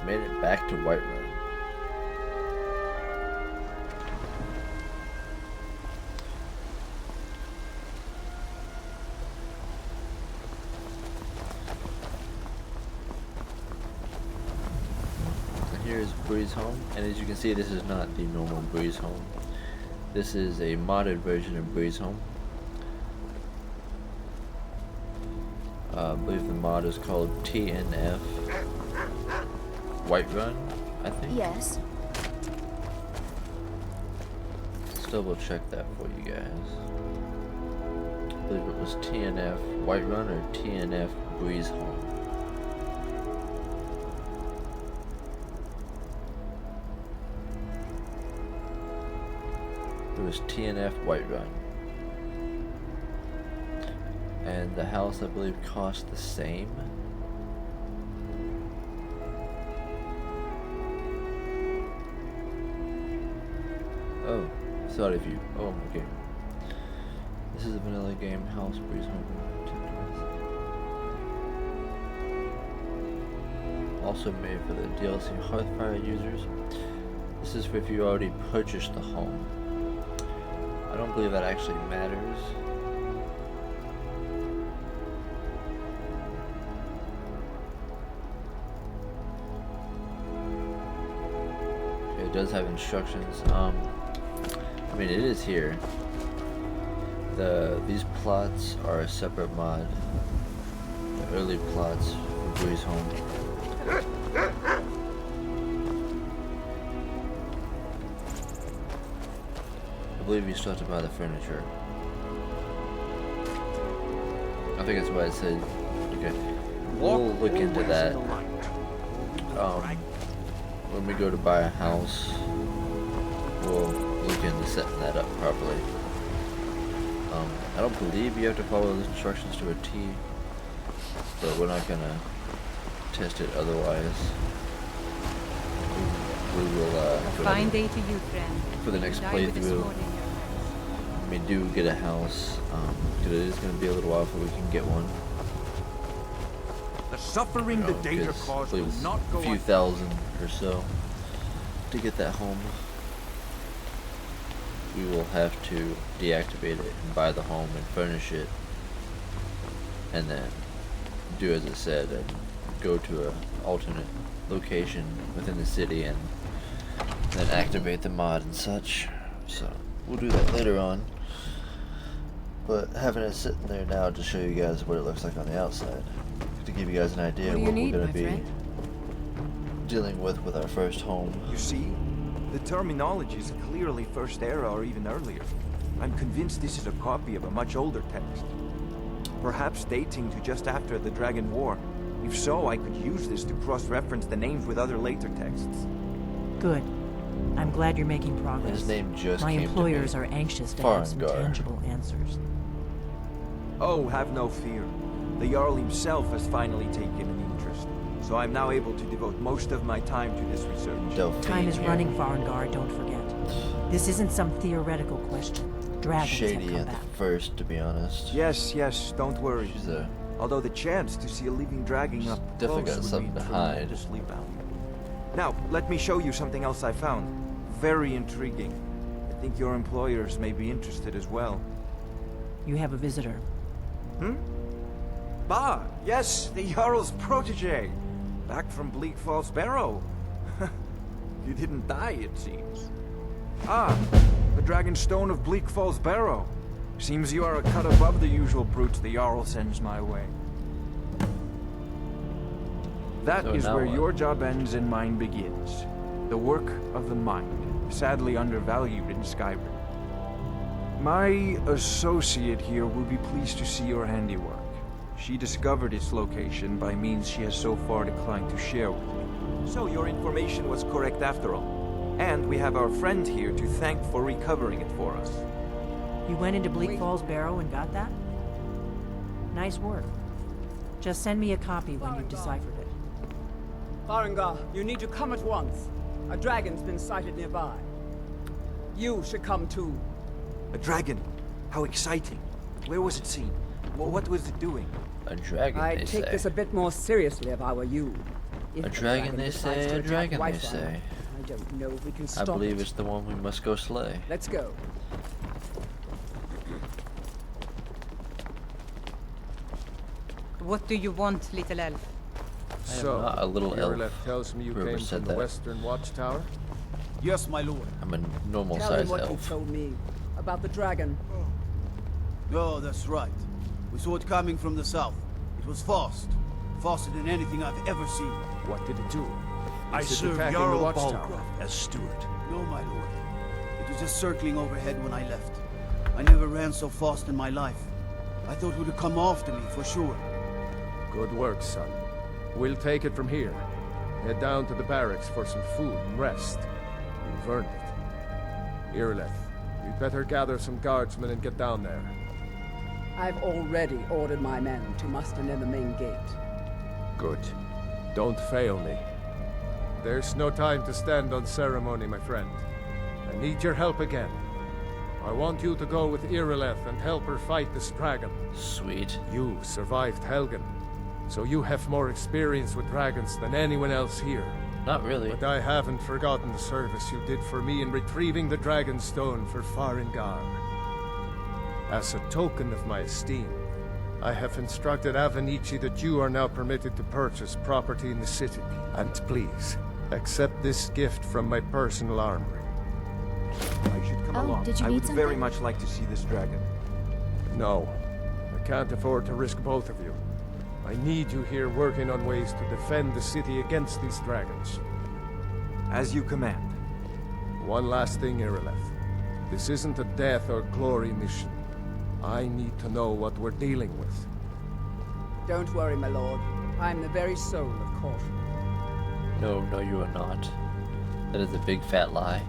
Made it back to Whiterun. So here is Bree's home, and as you can see, this is not the normal Bree's home. This is a modded version of Bree's home. I believe the mod is called TNF Whiterun, I think. Yes. double check that for you guys. I believe it was TNF Whiterun or TNF Breeze Home. It was TNF Whiterun. And the house, I believe, cost the same. Oh, thought of you. Oh, okay. This is a vanilla game, House Breeze Home. Also made for the DLC Hearthfire users. This is for if you already purchased the home. I don't believe that actually matters. Okay, it does have instructions. I mean, it is here. These plots are a separate mod. The early plots for Breeze Home. I believe you still have to buy the furniture. I think that's why I said, okay, we'll look into that when we go to buy a house. We'll look into setting that up properly. I don't believe you have to follow the instructions to a T, but we're not gonna test it otherwise. We will fine day to you, friend. For the next playthrough, when we do get a house, because it is going to be a little while before we can get one. The suffering the data caused will not go a few thousand or so to get that home. We will have to deactivate it and buy the home and furnish it, and then do as it said and go to an alternate location within the city and then activate the mod and such. So we'll do that later on, but having it sitting there now to show you guys what it looks like on the outside, to give you guys an idea of what we're going to be dealing with our first home. You see, the terminology is clearly First Era or even earlier. I'm convinced this is a copy of a much older text, perhaps dating to just after the Dragon War. If so, I could use this to cross-reference the names with other later texts. Good. I'm glad you're making progress. His name just My came employers to me. are anxious to have some Farengar. tangible answers. Oh, have no fear. The Jarl himself has finally taken an interest, so I'm now able to devote most of my time to this research. Time is running, Farengar, don't forget. This isn't some theoretical question. Dragons have Shady come at back. the first, to be honest. Yes, don't worry. She's a Although the chance to see a living dragon up definitely close got would something be to hide. tremendously valuable. Now, let me show you something else I found. Very intriguing. I think your employers may be interested as well. You have a visitor. Bah, yes, the Jarl's protege. Back from Bleak Falls Barrow. You didn't die, it seems. Ah, the dragonstone of Bleak Falls Barrow. Seems you are a cut above the usual brutes the Jarl sends my way. That So is now where what? your job ends and mine begins. The work of the mind, sadly undervalued in Skyrim. My associate here will be pleased to see your handiwork. She discovered its location by means she has so far declined to share with me. So your information was correct after all. And we have our friend here to thank for recovering it for us. You went into Bleak Falls Barrow and got that? Nice work. Just send me a copy when you've deciphered it. Farengar, you need to come at once. A dragon's been sighted nearby. You should come too. A dragon? How exciting. Where was it seen? What was it doing? A dragon, I'd they take say. this a bit more seriously if I were you. If A the dragon, they decides say. to A attack dragon, they Whiterun, say. I don't know if we can I stop believe it. it's the one we must go slay. Let's go. What do you want, little elf? I am not a little elf. Iorleth tells me you Whoever came said from the that. Western Watchtower. Yes, my lord. I'm a normal Tell size him what you elf. told me about the dragon. Oh, that's right. We saw it coming from the south. It was fast. Faster than anything I've ever seen. What did it do? I Is it serve attacking Jarl the Watchtower? Balgruuf as steward. No, my lord. It was just circling overhead when I left. I never ran so fast in my life. I thought it would have come after me, for sure. Good work, son. We'll take it from here. Head down to the barracks for some food and rest. You've earned it. Irileth, you'd better gather some guardsmen and get down there. I've already ordered my men to muster near the main gate. Good. Don't fail me. There's no time to stand on ceremony, my friend. I need your help again. I want you to go with Irileth and help her fight this dragon. Sweet. You survived Helgen, so you have more experience with dragons than anyone else here. Not really. But I haven't forgotten the service you did for me in retrieving the dragonstone for Farengar. As a token of my esteem, I have instructed Avenici that you are now permitted to purchase property in the city. And please, accept this gift from my personal armory. I should come along. Did you I need would something? very much like to see this dragon. No, I can't afford to risk both of you. I need you here working on ways to defend the city against these dragons. As you command. One last thing, Irileth. This isn't a death or glory mission. I need to know what we're dealing with. Don't worry, my lord. I'm the very soul of caution. No, you are not. That is a big fat lie.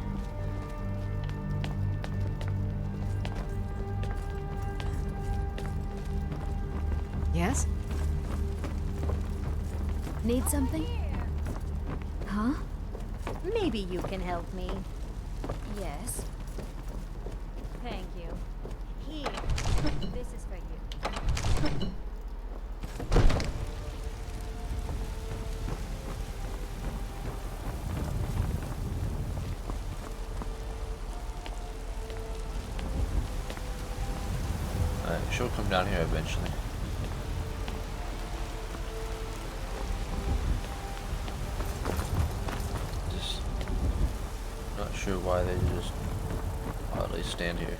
Yes? Need something? Huh? Maybe you can help me. Yes. Thank you. Here. This is for you. Alright, she'll come down here eventually. Just not sure why they just oddly stand here.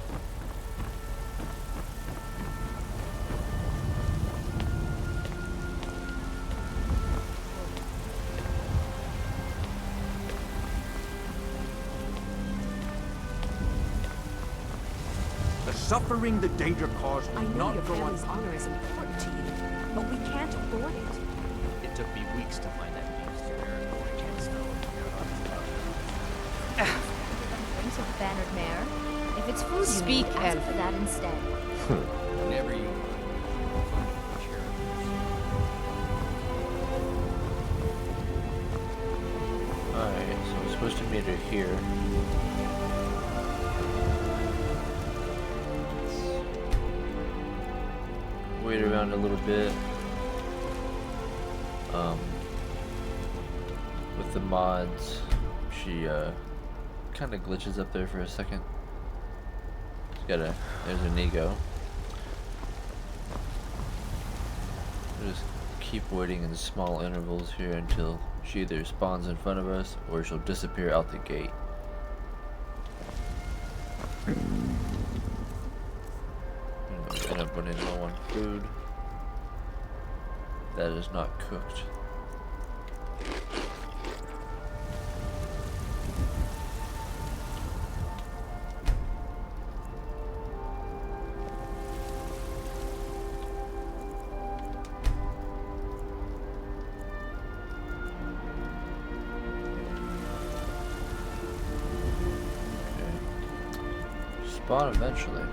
The suffering the Daedra caused will I know not your go family's unpunished. honor is important to you, but we can't afford it. It took me weeks to find that Drinks with the bannered mare. If it's food, Speak, you need, ask elf. for that instead. Whenever you Alright, so we're supposed to meet her here. Wait around a little bit. With the mods, she kind of glitches up there for a second. There's an ego. We'll just keep waiting in small intervals here until she either spawns in front of us or she'll disappear out the gate. End up running low on food. That is not cooked. Spawn eventually.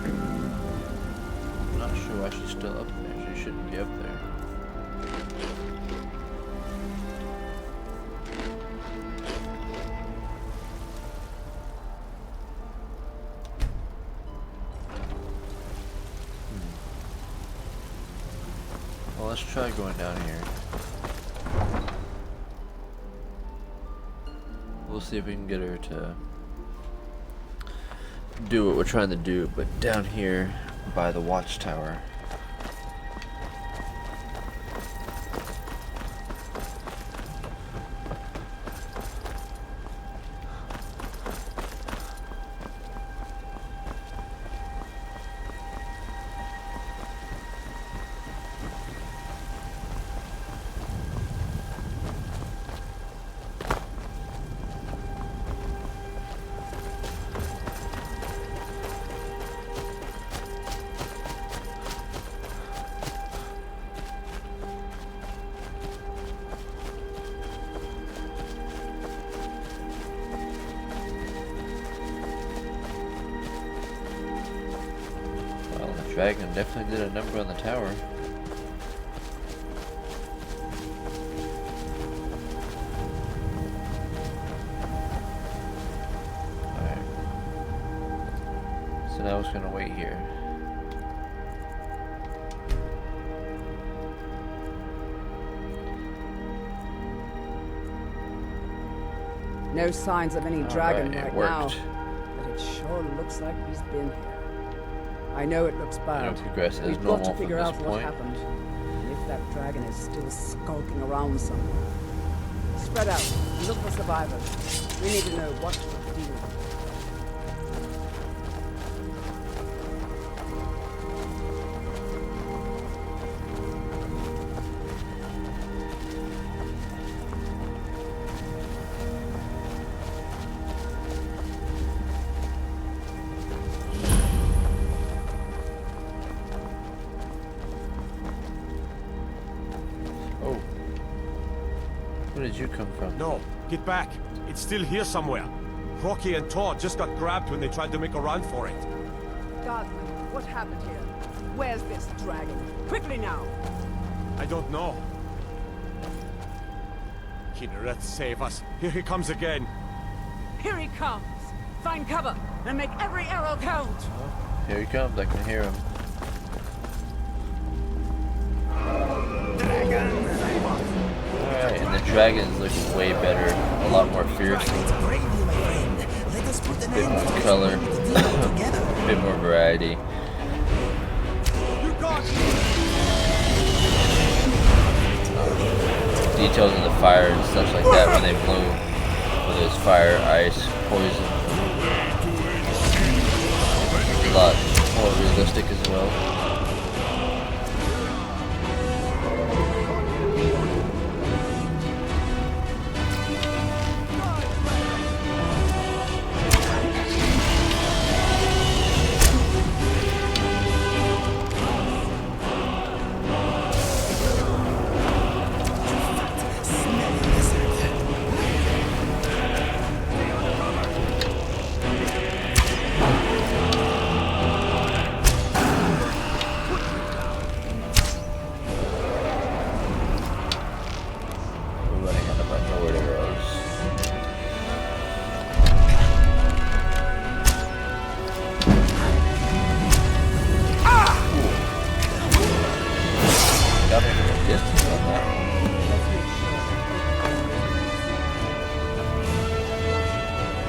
I'm not sure why she's still up there. She shouldn't be up there. Well, let's try going down here. We'll see if we can get her to do what we're trying to do, but down here by the watchtower. Dragon definitely did a number on the tower. Alright. So now it's gonna wait here. No signs of any dragon Alright, right it now. worked. But it sure looks like he's been here. I know it looks bad. It'll progress as We've got normal to from figure this out what point. happened. And if that dragon is still skulking around somewhere. Spread out. Look for survivors. We need to know what to do. Oh. Where did you come from? No, get back. It's still here somewhere. Rocky and Todd just got grabbed when they tried to make a run for it. Guardsman, what happened here? Where's this dragon? Quickly now! I don't know. Kinneret, save us. Here he comes again. Here he comes! Find cover and make every arrow count! Here he comes, I can hear him. Alright, and the dragon's looking way better, a lot more fierce. A bit more color, a bit more variety. Details in the fire and such like that when they blow, whether it's fire, ice, poison. A lot more realistic as well.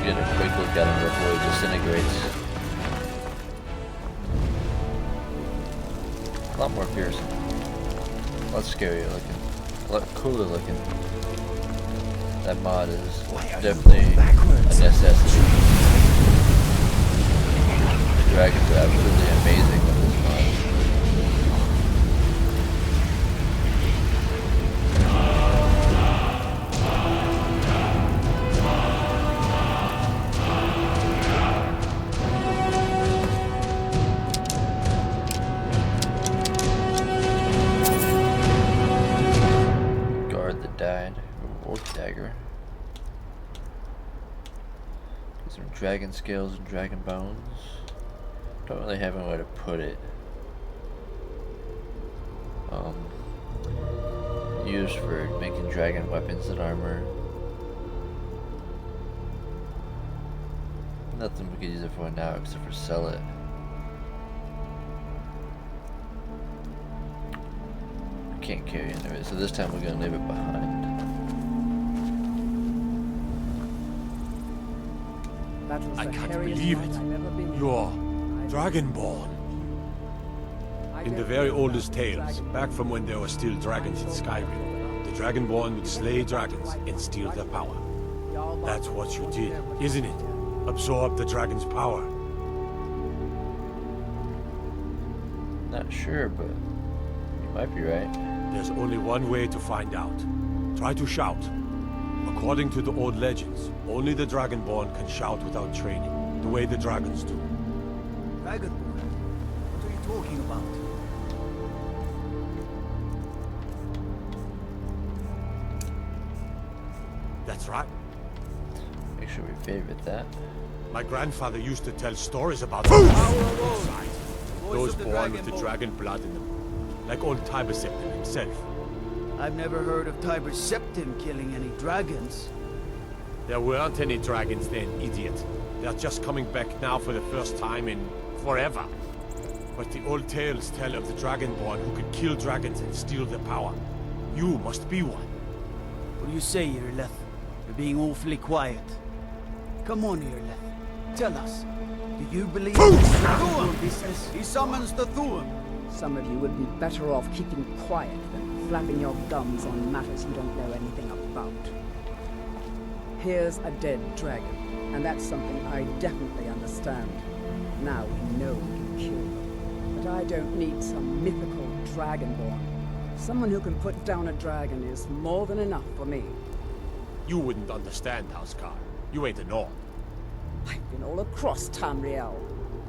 Get a quick look at him before he disintegrates. A lot more fearsome. A lot scarier looking. A lot cooler looking. That mod is definitely a necessity. The dragons are absolutely amazing with this mod. Died. Orc dagger. Some dragon scales and dragon bones. Don't really have anywhere to put it. Used for making dragon weapons and armor. Nothing we could use it for now except for sell it. Can't carry any of it, so this time we're gonna leave it behind. I can't believe it. You're Dragonborn. In the very oldest tales, back from when there were still dragons in Skyrim, the Dragonborn would slay dragons and steal their power. That's what you did, isn't it? Absorb the dragon's power. Not sure, but you might be right. There's only one way to find out. Try to shout. According to the old legends, only the Dragonborn can shout without training, the way the dragons do. Dragonborn? What are you talking about? That's right. Make sure we favorite that. My grandfather used to tell stories about Whoa, whoa, whoa. those born with the dragon blood in them. Like old Tiber Septim himself. I've never heard of Tiber Septim killing any dragons. There weren't any dragons then, idiot. They're just coming back now for the first time in forever. But the old tales tell of the Dragonborn who could kill dragons and steal their power. You must be one. What do you say, Irleth? You're being awfully quiet. Come on, Irleth. Tell us. Do you believe in the Thuum business? He summons the Thuum. Some of you would be better off keeping quiet than flapping your gums on matters you don't know anything about. Here's a dead dragon, and that's something I definitely understand. Now we know we can kill them. But I don't need some mythical dragonborn. Someone who can put down a dragon is more than enough for me. You wouldn't understand, Housecar. You ain't a Nord. I've been all across Tamriel.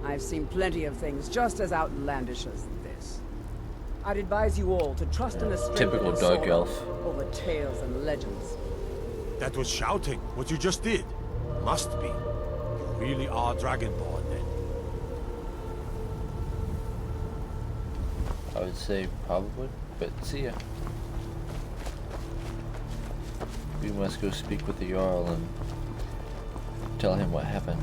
I've seen plenty of things just as outlandish as this. I'd advise you all to trust in a stranger Typical dark elf. over tales and legends. That was shouting, what you just did. Must be. You really are Dragonborn, then. I would say probably, but see ya. We must go speak with the Jarl and tell him what happened.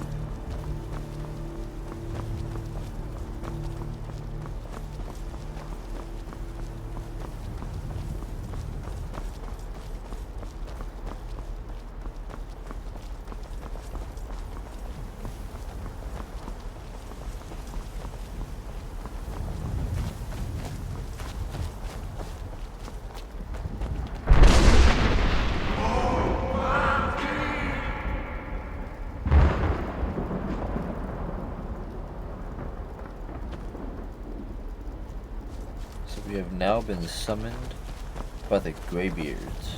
We have now been summoned by the greybeards.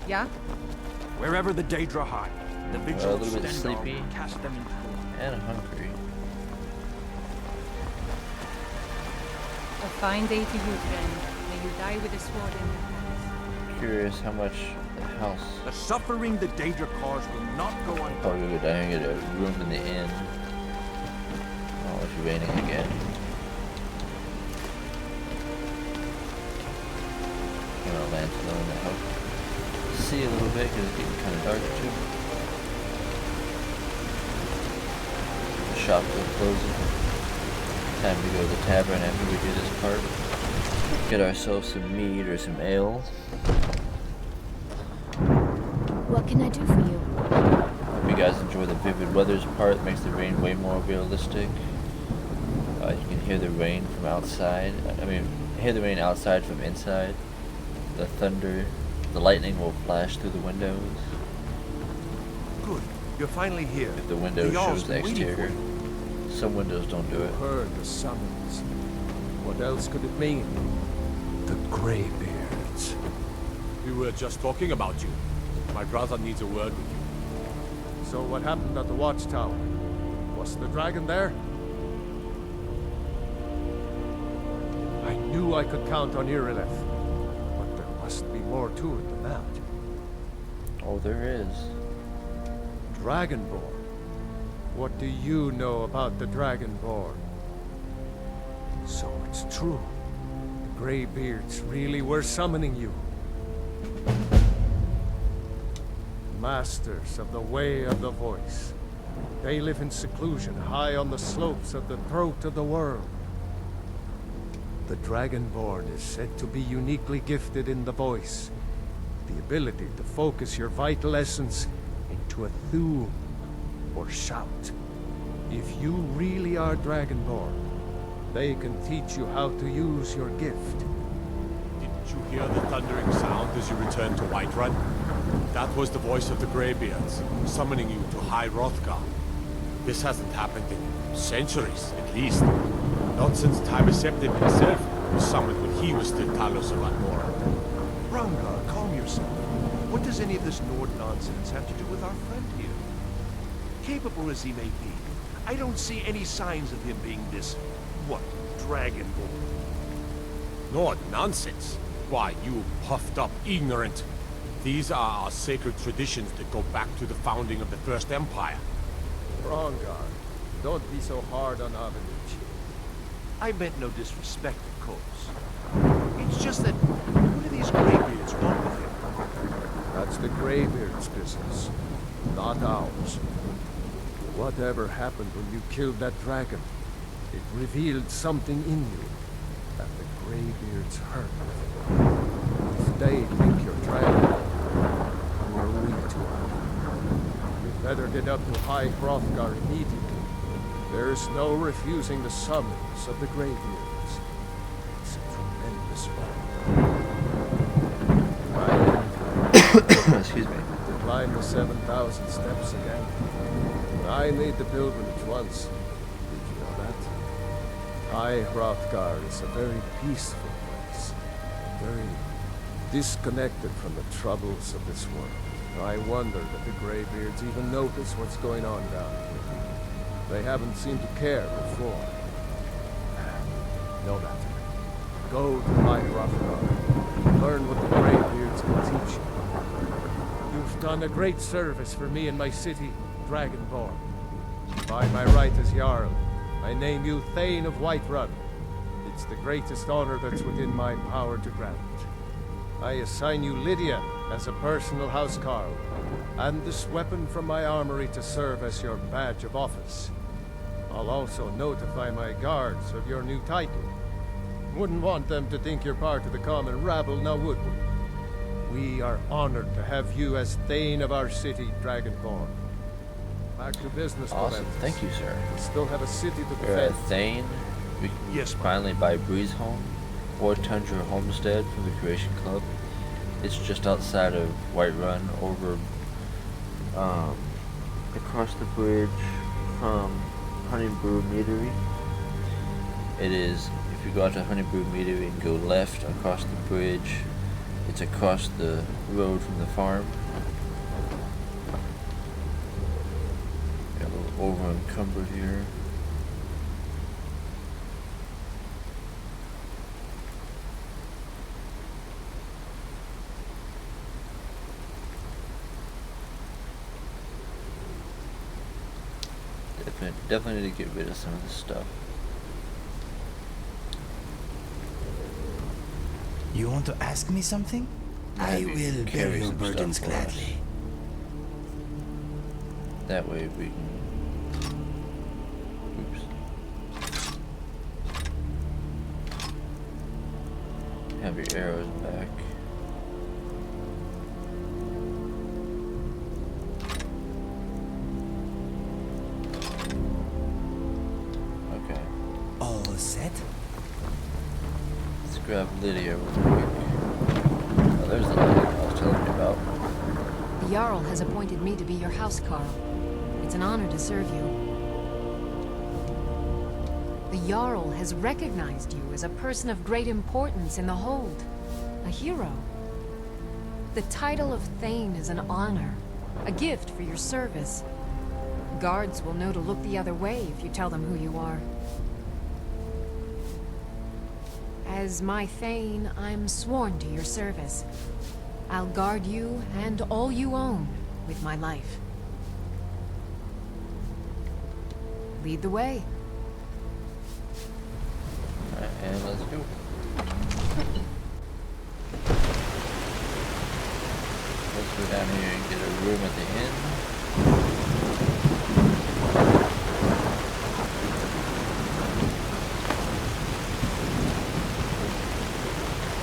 Yeah? Wherever the Daedra hide, the vigil a of little bit Stendar sleepy will cast them into and hungry. A fine day to you, friend. May you die with a sword in your hand. Curious how much the house. the suffering the Daedra cause will not go unpunished. Probably go down and get a room in the inn. Oh, it's raining again. Turn our lantern on to help see a little bit because it's getting kind of dark too. The shops are closing. Time to go to the tavern after we do this part. Get ourselves some mead or some ale. What can I do for you? Hope you guys enjoy the vivid weathers part. Makes the rain way more realistic. You can hear the rain from outside. I mean, hear the rain outside from inside. The thunder, the lightning will flash through the windows. Good. You're finally here. If the window shows the exterior. Some windows don't do it. Heard the summons. What else could it mean? The greybeards. We were just talking about you. My brother needs a word with you. So what happened at the watchtower? Was the dragon there? I knew I could count on Irileth, but there must be more to it than that. Oh, there is. Dragonborn. What do you know about the Dragonborn? So it's true. The Greybeards really were summoning you. Masters of the Way of the Voice. They live in seclusion high on the slopes of the throat of the world. The Dragonborn is said to be uniquely gifted in the voice. The ability to focus your vital essence into a thum, or shout. If you really are Dragonborn, they can teach you how to use your gift. Didn't you hear the thundering sound as you returned to Whiterun? That was the voice of the greybeards, summoning you to High Hrothgar. This hasn't happened in centuries, at least. Not since Tyberceptive himself was summoned when he was still Talos of Almora. Rangar, calm yourself. What does any of this Nord nonsense have to do with our friend here? Capable as he may be, I don't see any signs of him being this, what, Dragonborn? Nord nonsense? Why, you puffed up ignorant. These are our sacred traditions that go back to the founding of the First Empire. Rangar, don't be so hard on Avenich. I meant no disrespect, of course. It's just that, what do these greybeards want with him? That's the greybeards' business, not ours. Whatever happened when you killed that dragon, it revealed something in you that the greybeards hurt. If they think you're dragon, you are weak to it. You better get up to High Hrothgar immediately. There's no refusing the summons of the greybeards. It's a tremendous one. Excuse me. To climb the 7,000 steps again. I made the pilgrimage once. Did you know that? High Hrothgar is a very peaceful place. Very disconnected from the troubles of this world. I wonder that the greybeards even notice what's going on down here. They haven't seemed to care before. No matter. Go to High Hrothgar. Learn what the greybeards can teach you. You've done a great service for me and my city, Dragonborn. By my right as Jarl, I name you Thane of Whiterun. It's the greatest honor that's within my power to grant. I assign you Lydia as a personal housecarl, and this weapon from my armory to serve as your badge of office. I'll also notify my guards of your new title. Wouldn't want them to think you're part of the common rabble, now would we? We are honored to have you as Thane of our city, Dragonborn. Back to business, Awesome, Momentous. thank you, sir. We still have a city to We're at defend. Thane. We can finally buy Breeze Home or Tundra Homestead from the Creation Club. It's just outside of Whiterun, over across the bridge from Honeybrew Meadery. It is, if you go out to Honeybrew Meadery and go left across the bridge, it's across the road from the farm. Got a little over encumbered here. Definitely need to get rid of some of this stuff. You want to ask me something? I will bear your burdens gladly. That way we can... Oops. Have your arrows back. Okay. All set? Let's grab Lydia real quick. Oh, there's the lady I was telling you about. The Jarl has appointed me to be your housecarl. It's an honor to serve you. The Jarl has recognized you as a person of great importance in the Hold. A hero. The title of Thane is an honor. A gift for your service. Guards will know to look the other way if you tell them who you are. As my Thane, I'm sworn to your service. I'll guard you and all you own with my life. Lead the way. Alright, and let's go. Let's go down here and get a room at the inn.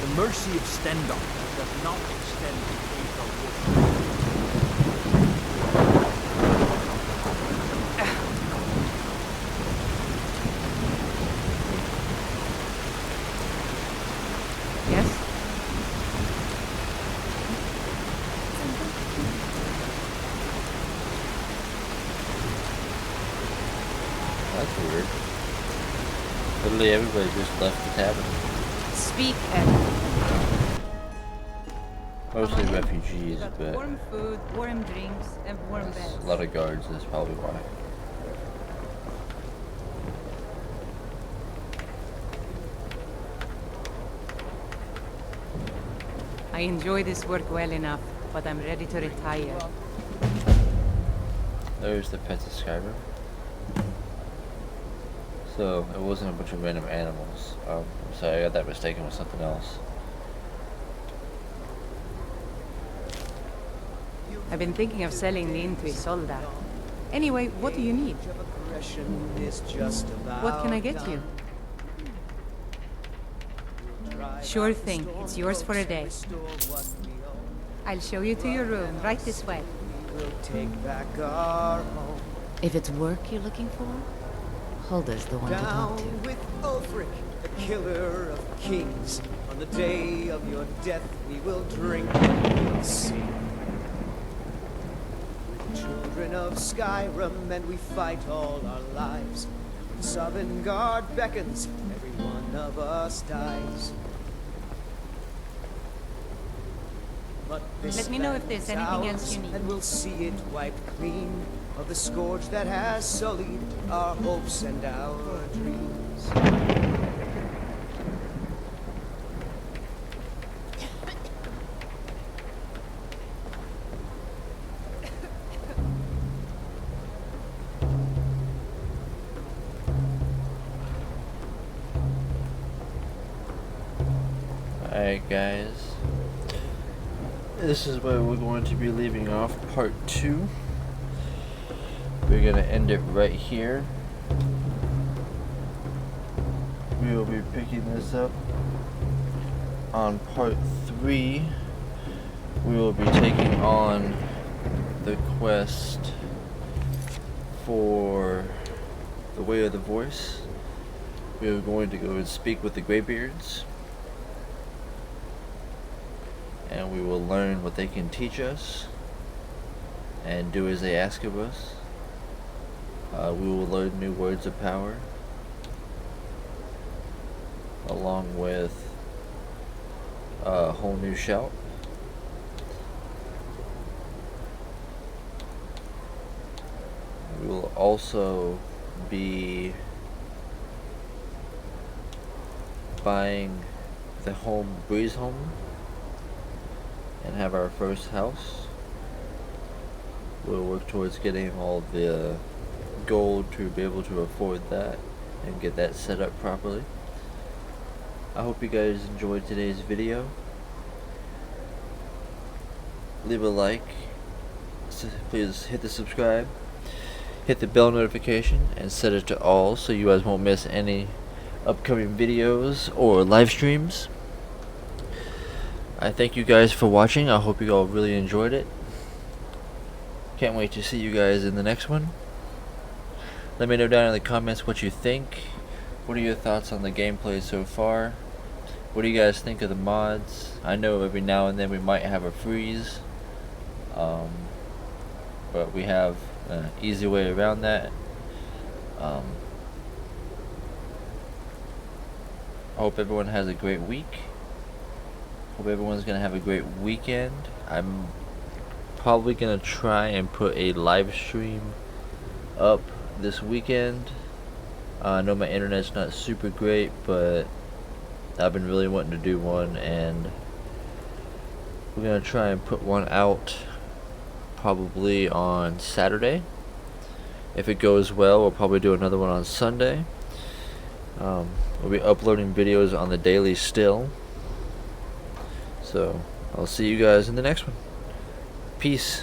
The mercy of Stendar does not extend to Daedra worship. weird. Literally everybody just left the tavern. Speak, Ed. Mostly refugees, Got but warm food, warm drinks, and warm beds. a lot of guards, that's probably why. I enjoy this work well enough, but I'm ready to retire. There's the pets of Skyrim. So, it wasn't a bunch of random animals. I'm sorry, I got that mistaken with something else. I've been thinking of selling the inn to Isolda. Anyway, what do you need? What can I get you? Sure thing. It's yours for a day. I'll show you to your room, right this way. If it's work you're looking for, Hulda's the one to talk to. With Ulfric, the killer of kings. On the day of your death, we will drink and sing. We're children of Skyrim, and we fight all our lives. When Sovngarde beckons, every one of us dies. But Let me know if there's anything else you need. And we'll see it wiped clean of the scourge that has sullied our hopes and our dreams. Alright guys, this is where we're going to be leaving off part 2. We're going to end it right here. We will be picking this up on part 3. We will be taking on the quest for the Way of the Voice. We are going to go and speak with the greybeards, and we will learn what they can teach us and do as they ask of us. We will learn new words of power, along with a whole new shout. We will also be buying the home Breeze Home and have our first house. We'll work towards getting all the gold to be able to afford that and get that set up properly. I hope you guys enjoyed today's video. Leave a like, please hit the subscribe, hit the bell notification and set it to all so you guys won't miss any upcoming videos or live streams. I thank you guys for watching. I hope you all really enjoyed it. Can't wait to see you guys in the next one. Let me know down in the comments what you think. What are your thoughts on the gameplay so far? What do you guys think of the mods? I know every now and then we might have a freeze, but we have an easy way around that. I hope everyone has a great week. Hope everyone's gonna have a great weekend. I'm probably gonna try and put a live stream up this weekend. I know my internet's not super great, but I've been really wanting to do one, and we're gonna try and put one out probably on Saturday. If it goes well, we'll probably do another one on Sunday. We'll be uploading videos on the daily still. So I'll see you guys in the next one. Peace.